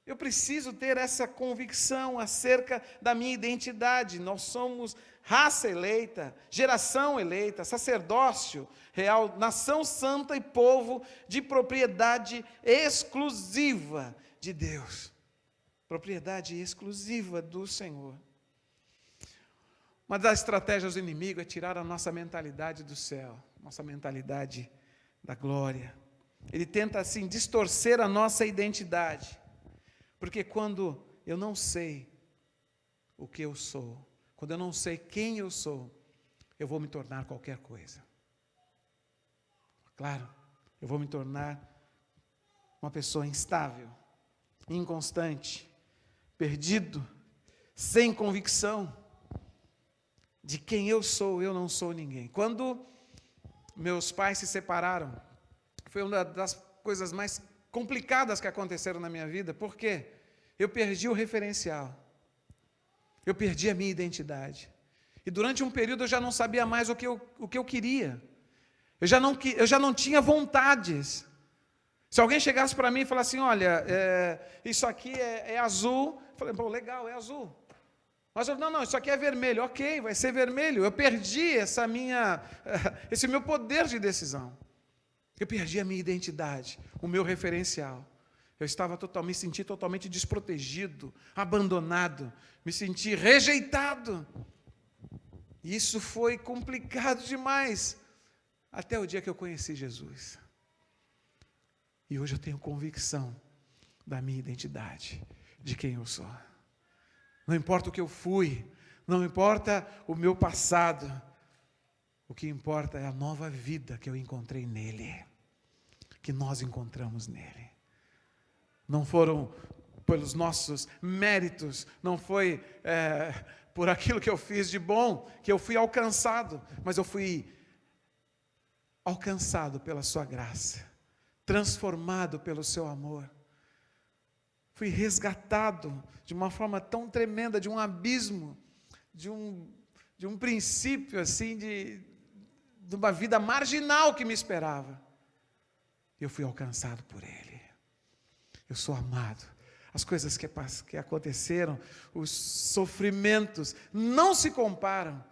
Eu preciso ter essa convicção acerca da minha identidade. Nós somos raça eleita, geração eleita, sacerdócio real, nação santa e povo de propriedade exclusiva de Deus. Propriedade exclusiva do Senhor. Uma das estratégias do inimigo é tirar a nossa mentalidade do céu, nossa mentalidade da glória. Ele tenta assim distorcer a nossa identidade. Porque quando eu não sei o que eu sou, quando eu não sei quem eu sou, eu vou me tornar qualquer coisa. Claro, eu vou me tornar uma pessoa instável, inconstante, perdido, sem convicção de quem eu sou, eu não sou ninguém. Quando meus pais se separaram, foi uma das coisas mais complicadas que aconteceram na minha vida, porque eu perdi o referencial, eu perdi a minha identidade, e durante um período eu já não sabia mais o que eu queria, eu já não tinha vontades. Se alguém chegasse para mim e falasse assim, olha, isso aqui é azul, eu falei, bom, legal, é azul, mas eu, não, isso aqui é vermelho, ok, vai ser vermelho. Eu perdi esse meu poder de decisão. Eu perdi a minha identidade, o meu referencial. Me senti totalmente desprotegido, abandonado, me senti rejeitado. E isso foi complicado demais, até o dia que eu conheci Jesus. E hoje eu tenho convicção da minha identidade, de quem eu sou. Não importa o que eu fui, não importa o meu passado, o que importa é a nova vida que eu encontrei nele, que nós encontramos nele. Não foram pelos nossos méritos, não foi por aquilo que eu fiz de bom que eu fui alcançado, mas eu fui alcançado pela sua graça, transformado pelo seu amor. Fui resgatado de uma forma tão tremenda, de um abismo, de um princípio assim de uma vida marginal que me esperava. Eu fui alcançado por Ele. Eu sou amado. As coisas que aconteceram, os sofrimentos, não se comparam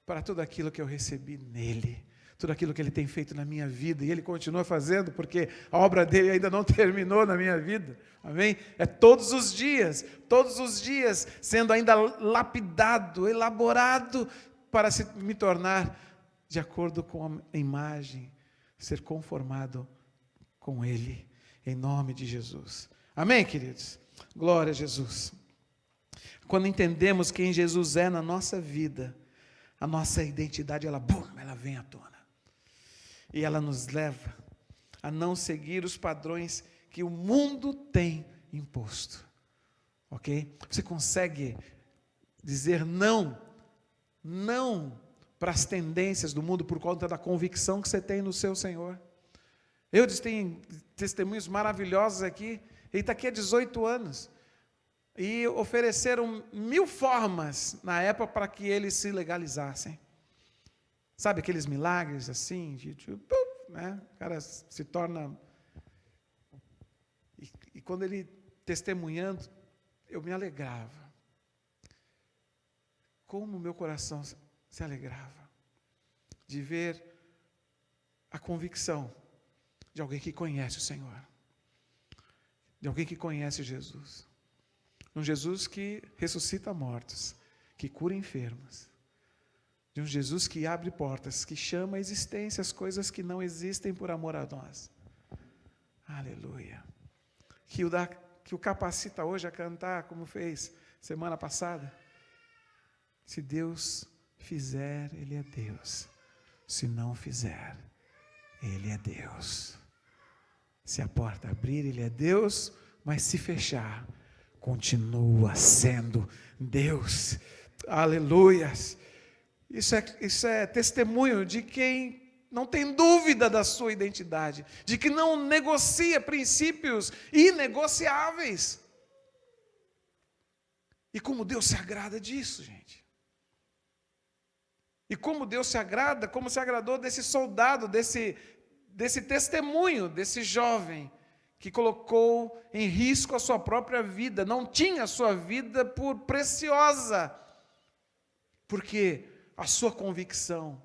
para tudo aquilo que eu recebi nele. Tudo aquilo que Ele tem feito na minha vida, e Ele continua fazendo, porque a obra dEle ainda não terminou na minha vida, amém? É todos os dias, sendo ainda lapidado, elaborado, para me tornar de acordo com a imagem, ser conformado com Ele, em nome de Jesus. Amém, queridos? Glória a Jesus. Quando entendemos quem Jesus é na nossa vida, a nossa identidade, ela vem à tona. E ela nos leva a não seguir os padrões que o mundo tem imposto. Ok? Você consegue dizer não para as tendências do mundo por conta da convicção que você tem no seu Senhor. Eu tenho testemunhos maravilhosos aqui. Ele está aqui há 18 anos. E ofereceram 1000 formas na época para que eles se legalizassem. Sabe aqueles milagres assim? Né? O cara se torna... E quando ele testemunhando, eu me alegrava. Como o meu coração se alegrava de ver a convicção de alguém que conhece o Senhor, de alguém que conhece Jesus, um Jesus que ressuscita mortos, que cura enfermos, de um Jesus que abre portas, que chama à existência as coisas que não existem por amor a nós. Aleluia. Que o capacita hoje a cantar como fez semana passada. Se Deus fizer, Ele é Deus. Se não fizer, Ele é Deus. Se a porta abrir, Ele é Deus, mas se fechar, continua sendo Deus. Aleluias. Isso é testemunho de quem não tem dúvida da sua identidade, de que não negocia princípios inegociáveis. E como Deus se agrada disso, gente. E como Deus se agrada, como se agradou desse soldado, desse testemunho, desse jovem que colocou em risco a sua própria vida, não tinha a sua vida por preciosa, porque a sua convicção,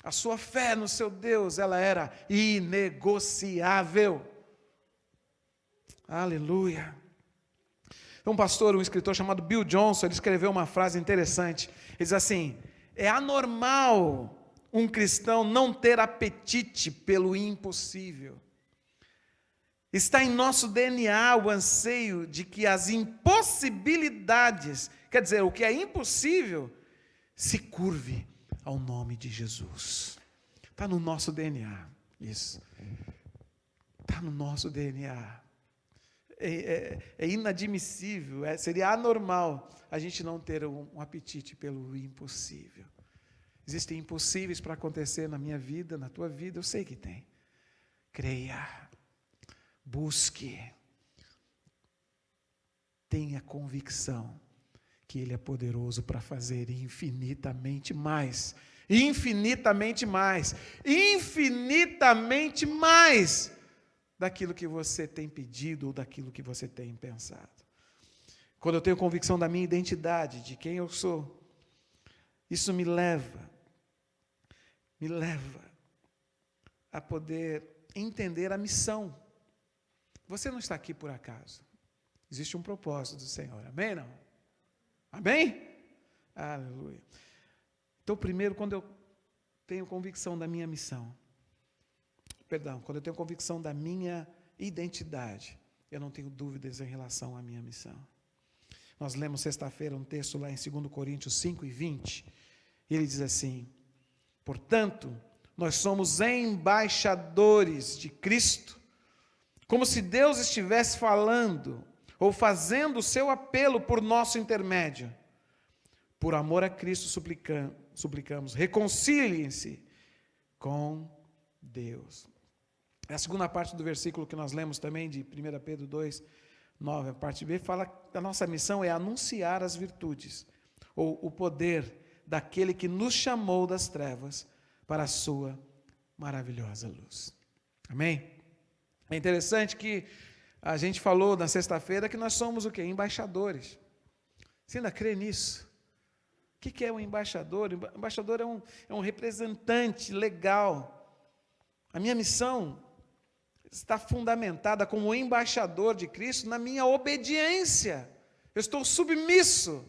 a sua fé no seu Deus, ela era inegociável. Aleluia. Um escritor chamado Bill Johnson, ele escreveu uma frase interessante. Ele diz assim: é anormal um cristão não ter apetite pelo impossível. Está em nosso DNA o anseio de que as impossibilidades, quer dizer, o que é impossível, se curve ao nome de Jesus. Está no nosso DNA, isso. Está no nosso DNA. É inadmissível, seria anormal a gente não ter um apetite pelo impossível. Existem impossíveis para acontecer na minha vida, na tua vida, eu sei que tem. Creia, busque, tenha convicção que Ele é poderoso para fazer infinitamente mais, infinitamente mais, infinitamente mais daquilo que você tem pedido ou daquilo que você tem pensado. Quando eu tenho convicção da minha identidade, de quem eu sou, isso me leva a poder entender a missão. Você não está aqui por acaso. Existe um propósito do Senhor. Amém, não? Amém? Aleluia. Então, primeiro, quando eu tenho convicção da minha missão, quando eu tenho convicção da minha identidade, eu não tenho dúvidas em relação à minha missão. Nós lemos sexta-feira um texto lá em 2 Coríntios 5:20, e ele diz assim: portanto, nós somos embaixadores de Cristo, como se Deus estivesse falando ou fazendo o seu apelo por nosso intermédio. Por amor a Cristo suplicamos, reconciliem-se com Deus. A segunda parte do versículo que nós lemos também, de 1 Pedro 2:9, a parte B, fala que a nossa missão é anunciar as virtudes, ou o poder daquele que nos chamou das trevas para a sua maravilhosa luz. Amém? É interessante que a gente falou na sexta-feira que nós somos o quê? Embaixadores. Você ainda crê nisso? O que é um embaixador? O embaixador é um representante legal. A minha missão está fundamentada como embaixador de Cristo na minha obediência. Eu estou submisso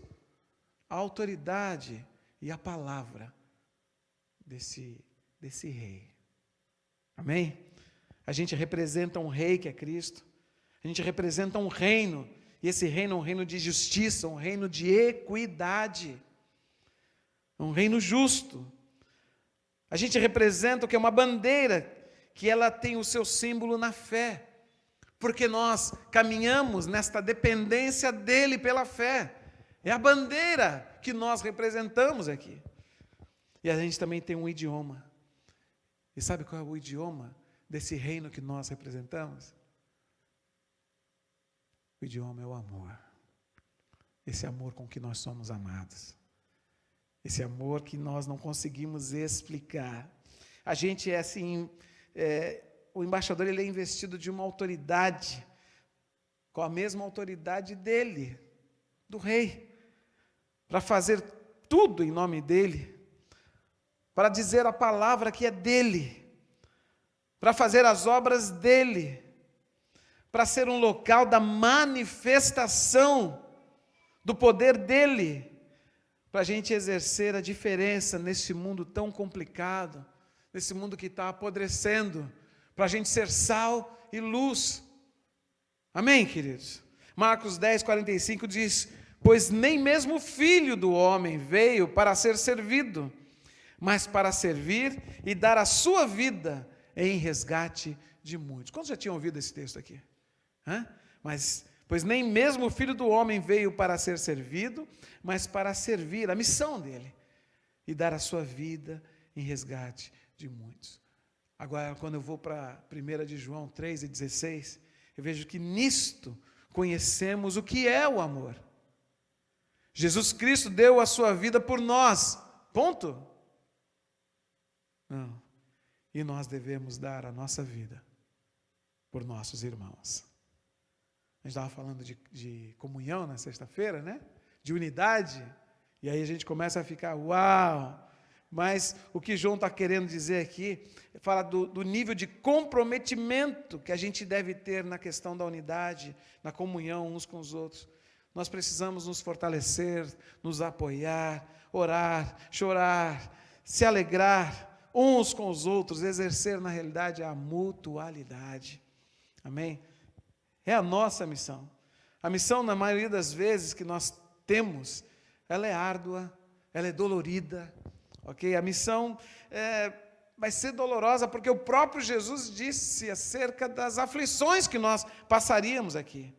à autoridade e à palavra desse rei. Amém? A gente representa um rei que é Cristo. A gente representa um reino. E esse reino é um reino de justiça, um reino de equidade. Um reino justo. A gente representa o que é uma bandeira, que ela tem o seu símbolo na fé. porque nós caminhamos nesta dependência dele pela fé. É a bandeira que nós representamos aqui. E a gente também tem um idioma. E sabe qual é o idioma desse reino que nós representamos? O idioma é o amor. Esse amor com que nós somos amados. Esse amor que nós não conseguimos explicar. A gente é assim, o embaixador ele é investido de uma autoridade, com a mesma autoridade dele, do rei, para fazer tudo em nome dele, para dizer a palavra que é dele, para fazer as obras dele, para ser um local da manifestação do poder dele, para a gente exercer a diferença nesse mundo tão complicado, nesse mundo que está apodrecendo, para a gente ser sal e luz. Amém, queridos? Marcos 10, 45 diz: pois nem mesmo o Filho do Homem veio para ser servido, mas para servir e dar a sua vida em resgate de muitos. Quantos já tinham ouvido esse texto aqui? Pois nem mesmo o Filho do Homem veio para ser servido, mas para servir, a missão dele, e dar a sua vida em resgate de muitos. Agora, quando eu vou para 1 de João 3:16, eu vejo que nisto conhecemos o que é o amor. Jesus Cristo deu a sua vida por nós, ponto. Não. E nós devemos dar a nossa vida por nossos irmãos. A gente estava falando de comunhão na sexta-feira, né? De unidade. E aí a gente começa a ficar, uau! Mas o que João está querendo dizer aqui, fala do nível de comprometimento que a gente deve ter na questão da unidade, na comunhão uns com os outros. Nós precisamos nos fortalecer, nos apoiar, orar, chorar, se alegrar uns com os outros, exercer na realidade a mutualidade. Amém? É a nossa missão. A missão, na maioria das vezes que nós temos, ela é árdua, ela é dolorida, ok? A missão vai ser dolorosa, porque o próprio Jesus disse acerca das aflições que nós passaríamos aqui.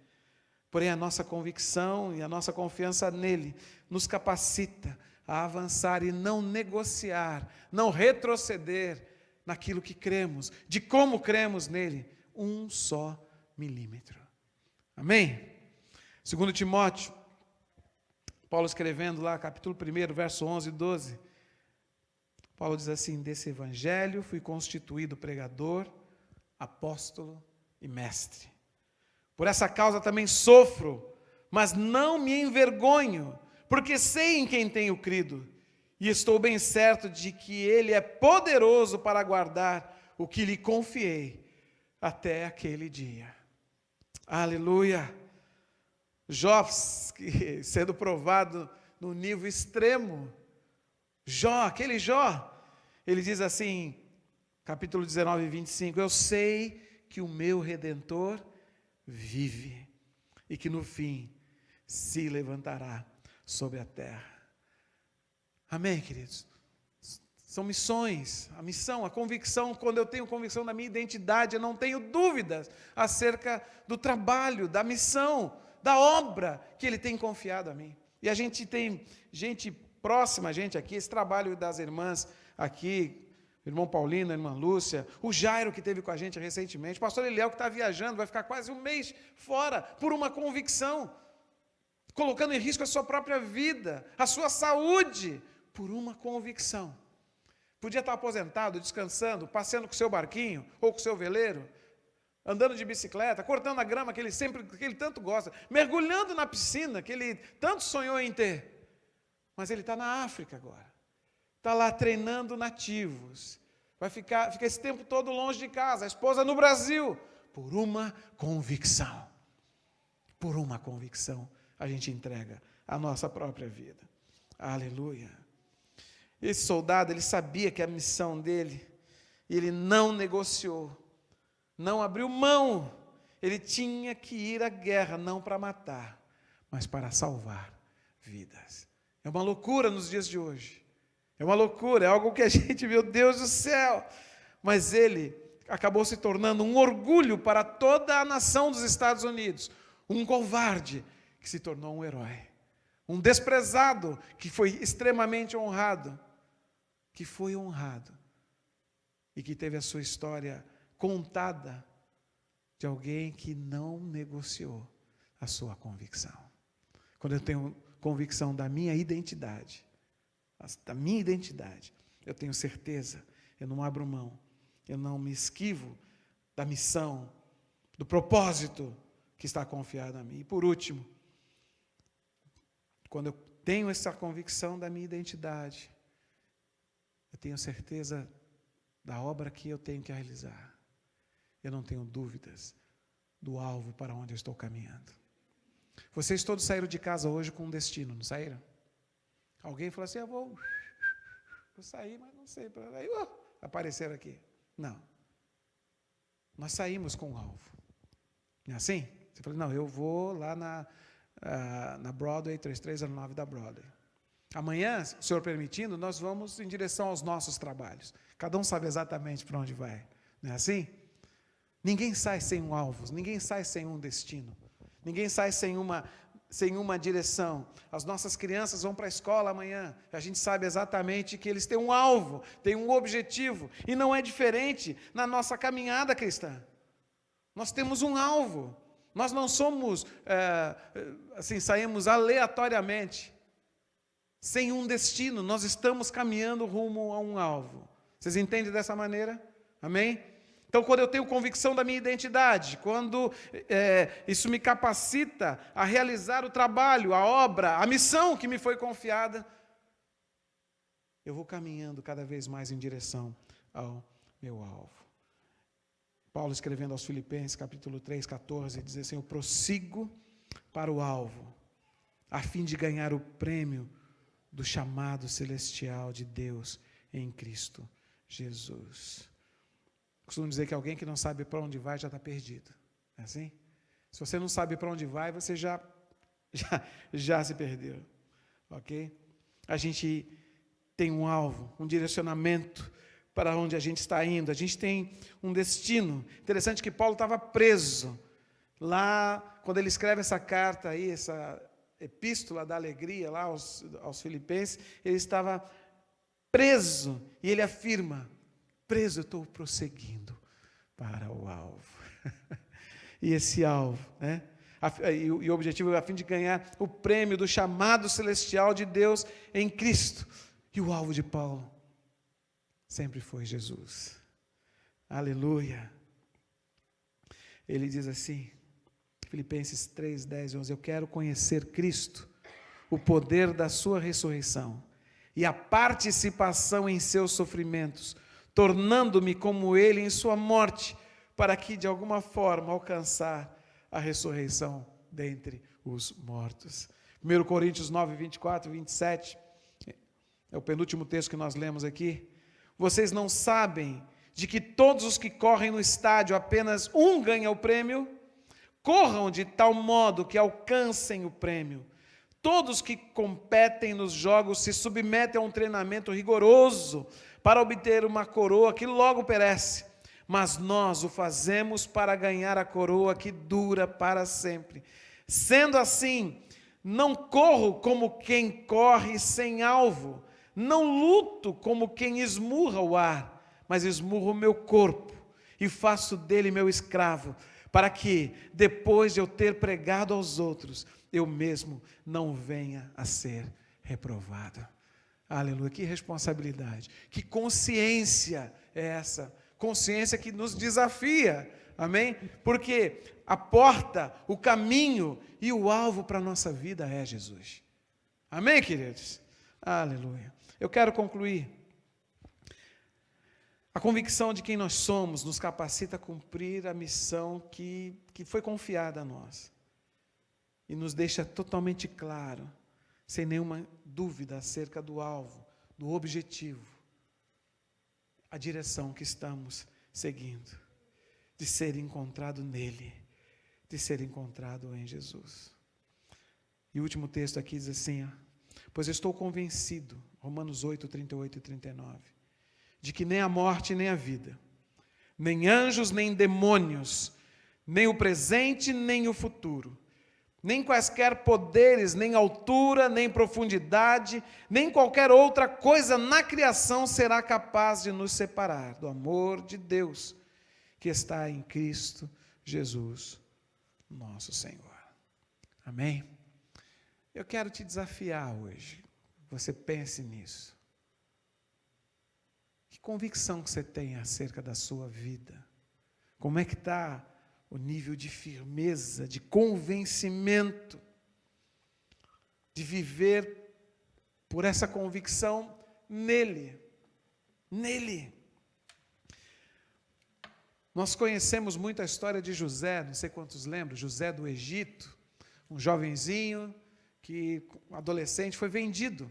Porém, a nossa convicção e a nossa confiança nele nos capacita a avançar e não negociar, não retroceder naquilo que cremos, de como cremos nele, um só milímetro. Amém? 2 Timóteo, Paulo escrevendo lá, capítulo 1, verso 11 e 12, Paulo diz assim: desse evangelho fui constituído pregador, apóstolo e mestre. Por essa causa também sofro, mas não me envergonho, porque sei em quem tenho crido, e estou bem certo de que ele é poderoso para guardar o que lhe confiei até aquele dia. Aleluia! Jó, sendo provado no nível extremo, aquele Jó, ele diz assim, capítulo 19, 25, eu sei que o meu Redentor vive, e que no fim se levantará sobre a terra. Amém, queridos? São missões, a missão, a convicção. Quando eu tenho convicção da minha identidade, eu não tenho dúvidas acerca do trabalho, da missão, da obra que ele tem confiado a mim. E a gente tem gente próxima a gente aqui, esse trabalho das irmãs aqui, o irmão Paulino, a irmã Lúcia, o Jairo que esteve com a gente recentemente, o pastor Eliel que está viajando, vai ficar quase um mês fora, por uma convicção, colocando em risco a sua própria vida, a sua saúde, por uma convicção. Podia estar aposentado, descansando, passeando com o seu barquinho, ou com o seu veleiro, andando de bicicleta, cortando a grama que ele tanto gosta, mergulhando na piscina que ele tanto sonhou em ter. Mas ele está na África agora. Está lá treinando nativos. Vai ficar esse tempo todo longe de casa, a esposa no Brasil, por uma convicção. Por uma convicção, a gente entrega a nossa própria vida. Aleluia. Esse soldado, ele sabia que a missão dele, ele não negociou, não abriu mão. Ele tinha que ir à guerra, não para matar, mas para salvar vidas. É uma loucura nos dias de hoje. É uma loucura, é algo que a gente, meu Deus do céu. Mas ele, acabou se tornando um orgulho para toda a nação dos Estados Unidos, um covarde que se tornou um herói, um desprezado que foi extremamente honrado, que foi honrado e que teve a sua história contada de alguém que não negociou a sua convicção. Quando eu tenho convicção da minha identidade, eu tenho certeza, eu não abro mão, eu não me esquivo da missão, do propósito que está confiado a mim. E por último, quando eu tenho essa convicção da minha identidade, eu tenho certeza da obra que eu tenho que realizar. Eu não tenho dúvidas do alvo para onde eu estou caminhando. Vocês todos saíram de casa hoje com um destino, não saíram? Alguém falou assim, eu vou sair, mas não sei, aí apareceram aqui. Não. Nós saímos com um alvo. Não é assim? Você falou, não, eu vou lá na Broadway, 3309 da Broadway. Amanhã, o Senhor permitindo, nós vamos em direção aos nossos trabalhos. Cada um sabe exatamente para onde vai. Não é assim? Ninguém sai sem um alvo, ninguém sai sem um destino. Ninguém sai sem uma direção. As nossas crianças vão para a escola amanhã. A gente sabe exatamente que eles têm um alvo, têm um objetivo. E não é diferente na nossa caminhada cristã. Nós temos um alvo. Nós não somos, saímos aleatoriamente, sem um destino. Nós estamos caminhando rumo a um alvo. Vocês entendem dessa maneira? Amém? Então, quando eu tenho convicção da minha identidade, quando isso me capacita a realizar o trabalho, a obra, a missão que me foi confiada, eu vou caminhando cada vez mais em direção ao meu alvo. Paulo, escrevendo aos Filipenses, capítulo 3, 14, diz assim, eu prossigo para o alvo, a fim de ganhar o prêmio do chamado celestial de Deus em Cristo Jesus. Costumo dizer que alguém que não sabe para onde vai já está perdido. É assim? Se você não sabe para onde vai, você já se perdeu. Ok? A gente tem um alvo, um direcionamento para onde a gente está indo. A gente tem um destino. Interessante que Paulo estava preso. Lá, quando ele escreve essa carta aí, essa epístola da alegria lá aos Filipenses, ele estava preso. E ele afirma, preso, eu estou prosseguindo para o alvo. E esse alvo, né? E o objetivo é a fim de ganhar o prêmio do chamado celestial de Deus em Cristo. E o alvo de Paulo sempre foi Jesus. Aleluia. Ele diz assim, Filipenses 3, 10 e 11, eu quero conhecer Cristo, o poder da sua ressurreição e a participação em seus sofrimentos, tornando-me como ele em sua morte, para que de alguma forma alcançar a ressurreição dentre os mortos. 1 Coríntios 9, 24 e 27, é o penúltimo texto que nós lemos aqui. Vocês não sabem de que todos os que correm no estádio, apenas um ganha o prêmio? Corram de tal modo que alcancem o prêmio. Todos que competem nos jogos se submetem a um treinamento rigoroso para obter uma coroa que logo perece. Mas nós o fazemos para ganhar a coroa que dura para sempre. Sendo assim, não corro como quem corre sem alvo, não luto como quem esmurra o ar, mas esmurro o meu corpo e faço dele meu escravo, para que, depois de eu ter pregado aos outros, eu mesmo não venha a ser reprovado. Aleluia, que responsabilidade, que consciência é essa? Consciência que nos desafia, amém? Porque a porta, o caminho e o alvo para a nossa vida é Jesus. Amém, queridos? Aleluia. Eu quero concluir. A convicção de quem nós somos nos capacita a cumprir a missão que foi confiada a nós. E nos deixa totalmente claro, sem nenhuma dúvida acerca do alvo, do objetivo, a direção que estamos seguindo, de ser encontrado nele, de ser encontrado em Jesus. E o último texto aqui diz assim, pois eu estou convencido, Romanos 8, 38 e 39, de que nem a morte nem a vida, nem anjos, nem demônios, nem o presente, nem o futuro, nem quaisquer poderes, nem altura, nem profundidade, nem qualquer outra coisa na criação será capaz de nos separar do amor de Deus que está em Cristo Jesus, nosso Senhor. Amém? Eu quero te desafiar hoje, você pense nisso. Que convicção que você tem acerca da sua vida? Como é que está o nível de firmeza, de convencimento, de viver por essa convicção nele? Nele. Nós conhecemos muito a história de José, não sei quantos lembram, José do Egito, um jovenzinho que, um adolescente, foi vendido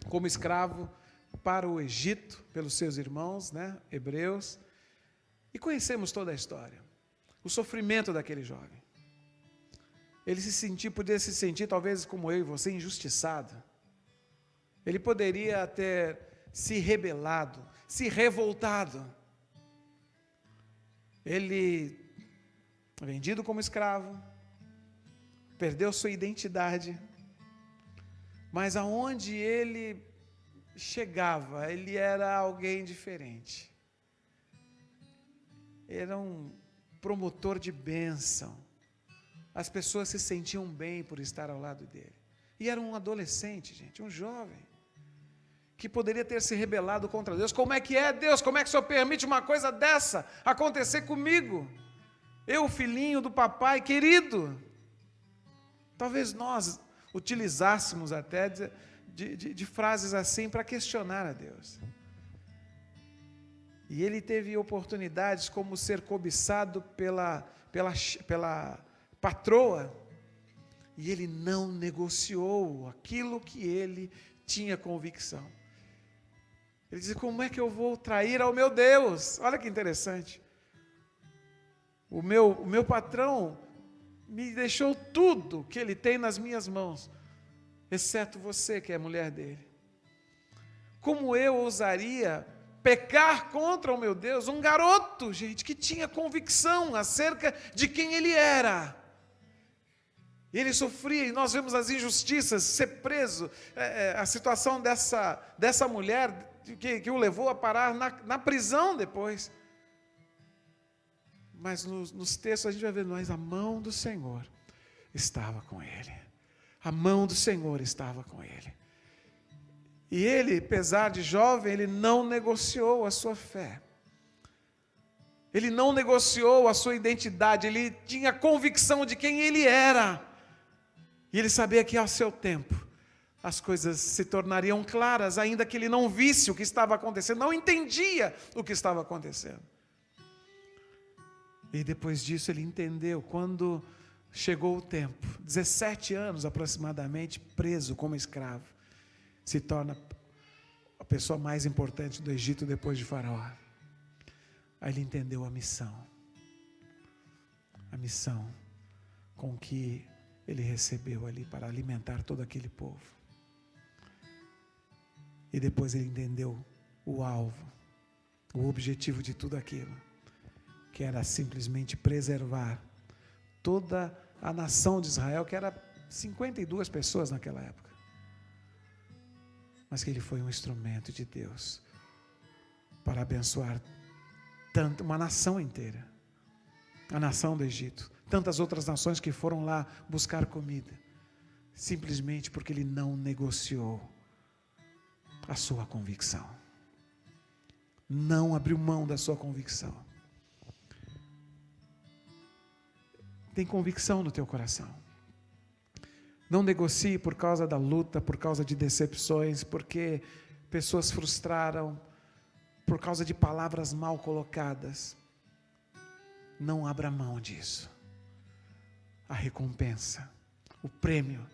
como escravo para o Egito pelos seus irmãos, hebreus, e conhecemos toda a história, o sofrimento daquele jovem. Ele poderia se sentir, talvez como eu e você, injustiçado. Ele poderia ter se rebelado, se revoltado. Ele, vendido como escravo, perdeu sua identidade, mas aonde ele chegava, ele era alguém diferente. Era um promotor de bênção. As pessoas se sentiam bem por estar ao lado dele. E era um adolescente, gente, um jovem, que poderia ter se rebelado contra Deus. Como é que é, Deus? Como é que o Senhor permite uma coisa dessa acontecer comigo? Eu, filhinho do papai querido. Talvez nós utilizássemos até de frases assim para questionar a Deus. E ele teve oportunidades como ser cobiçado pela patroa, e ele não negociou aquilo que ele tinha convicção. Ele dizia: como é que eu vou trair ao meu Deus? Olha que interessante. O meu patrão me deixou tudo que ele tem nas minhas mãos, exceto você, que é a mulher dele. Como eu ousaria pecar contra o meu Deus? Um garoto, gente, que tinha convicção acerca de quem ele era. Ele sofria, e nós vemos as injustiças, ser preso, a situação dessa mulher que o levou a parar na prisão depois. Mas nos textos a gente vai ver, mas a mão do Senhor estava com ele. A mão do Senhor estava com ele. E ele, apesar de jovem, ele não negociou a sua fé. Ele não negociou a sua identidade, ele tinha convicção de quem ele era. E ele sabia que ao seu tempo as coisas se tornariam claras, ainda que ele não visse o que estava acontecendo, não entendia o que estava acontecendo. E depois disso ele entendeu, quando chegou o tempo, 17 anos aproximadamente, preso como escravo, se torna a pessoa mais importante do Egito depois de Faraó. Aí ele entendeu a missão com que ele recebeu ali para alimentar todo aquele povo. E depois ele entendeu o alvo, o objetivo de tudo aquilo, que era simplesmente preservar toda a nação de Israel, que era 52 pessoas naquela época. Mas que ele foi um instrumento de Deus para abençoar uma nação inteira, a nação do Egito, tantas outras nações que foram lá buscar comida, simplesmente porque ele não negociou a sua convicção, não abriu mão da sua convicção. Tem convicção no teu coração. Não negocie por causa da luta, por causa de decepções, porque pessoas frustraram, por causa de palavras mal colocadas. Não abra mão disso. A recompensa, o prêmio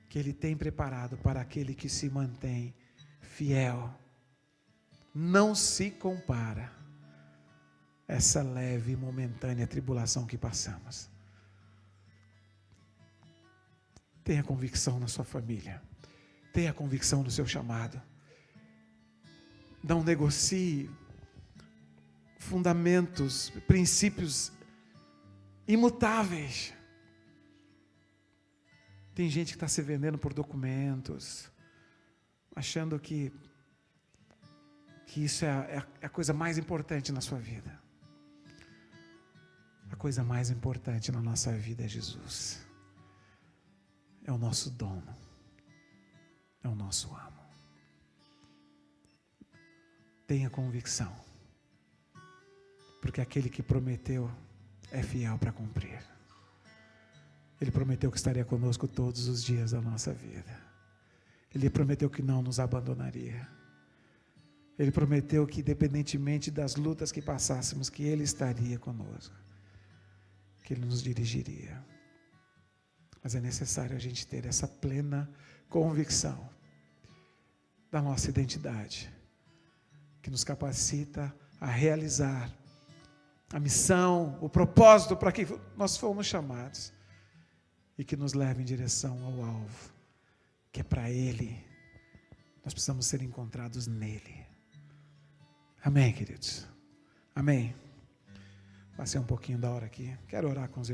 que Ele tem preparado para aquele que se mantém fiel, não se compara a essa leve e momentânea tribulação que passamos. Tenha convicção na sua família, tenha convicção no seu chamado. Não negocie fundamentos, princípios imutáveis. Tem gente que está se vendendo por documentos, achando que isso é a coisa mais importante na sua vida. A coisa mais importante na nossa vida é Jesus. É o nosso dono. É o nosso amo. Tenha convicção, porque aquele que prometeu é fiel para cumprir. Ele prometeu que estaria conosco todos os dias da nossa vida. Ele prometeu que não nos abandonaria. Ele prometeu que, independentemente das lutas que passássemos, que Ele estaria conosco, que Ele nos dirigiria. Mas é necessário a gente ter essa plena convicção da nossa identidade, que nos capacita a realizar a missão, o propósito para que nós fomos chamados, e que nos leva em direção ao alvo, que é para Ele. Nós precisamos ser encontrados nele. Amém, queridos? Amém. Passei um pouquinho da hora aqui. Quero orar com os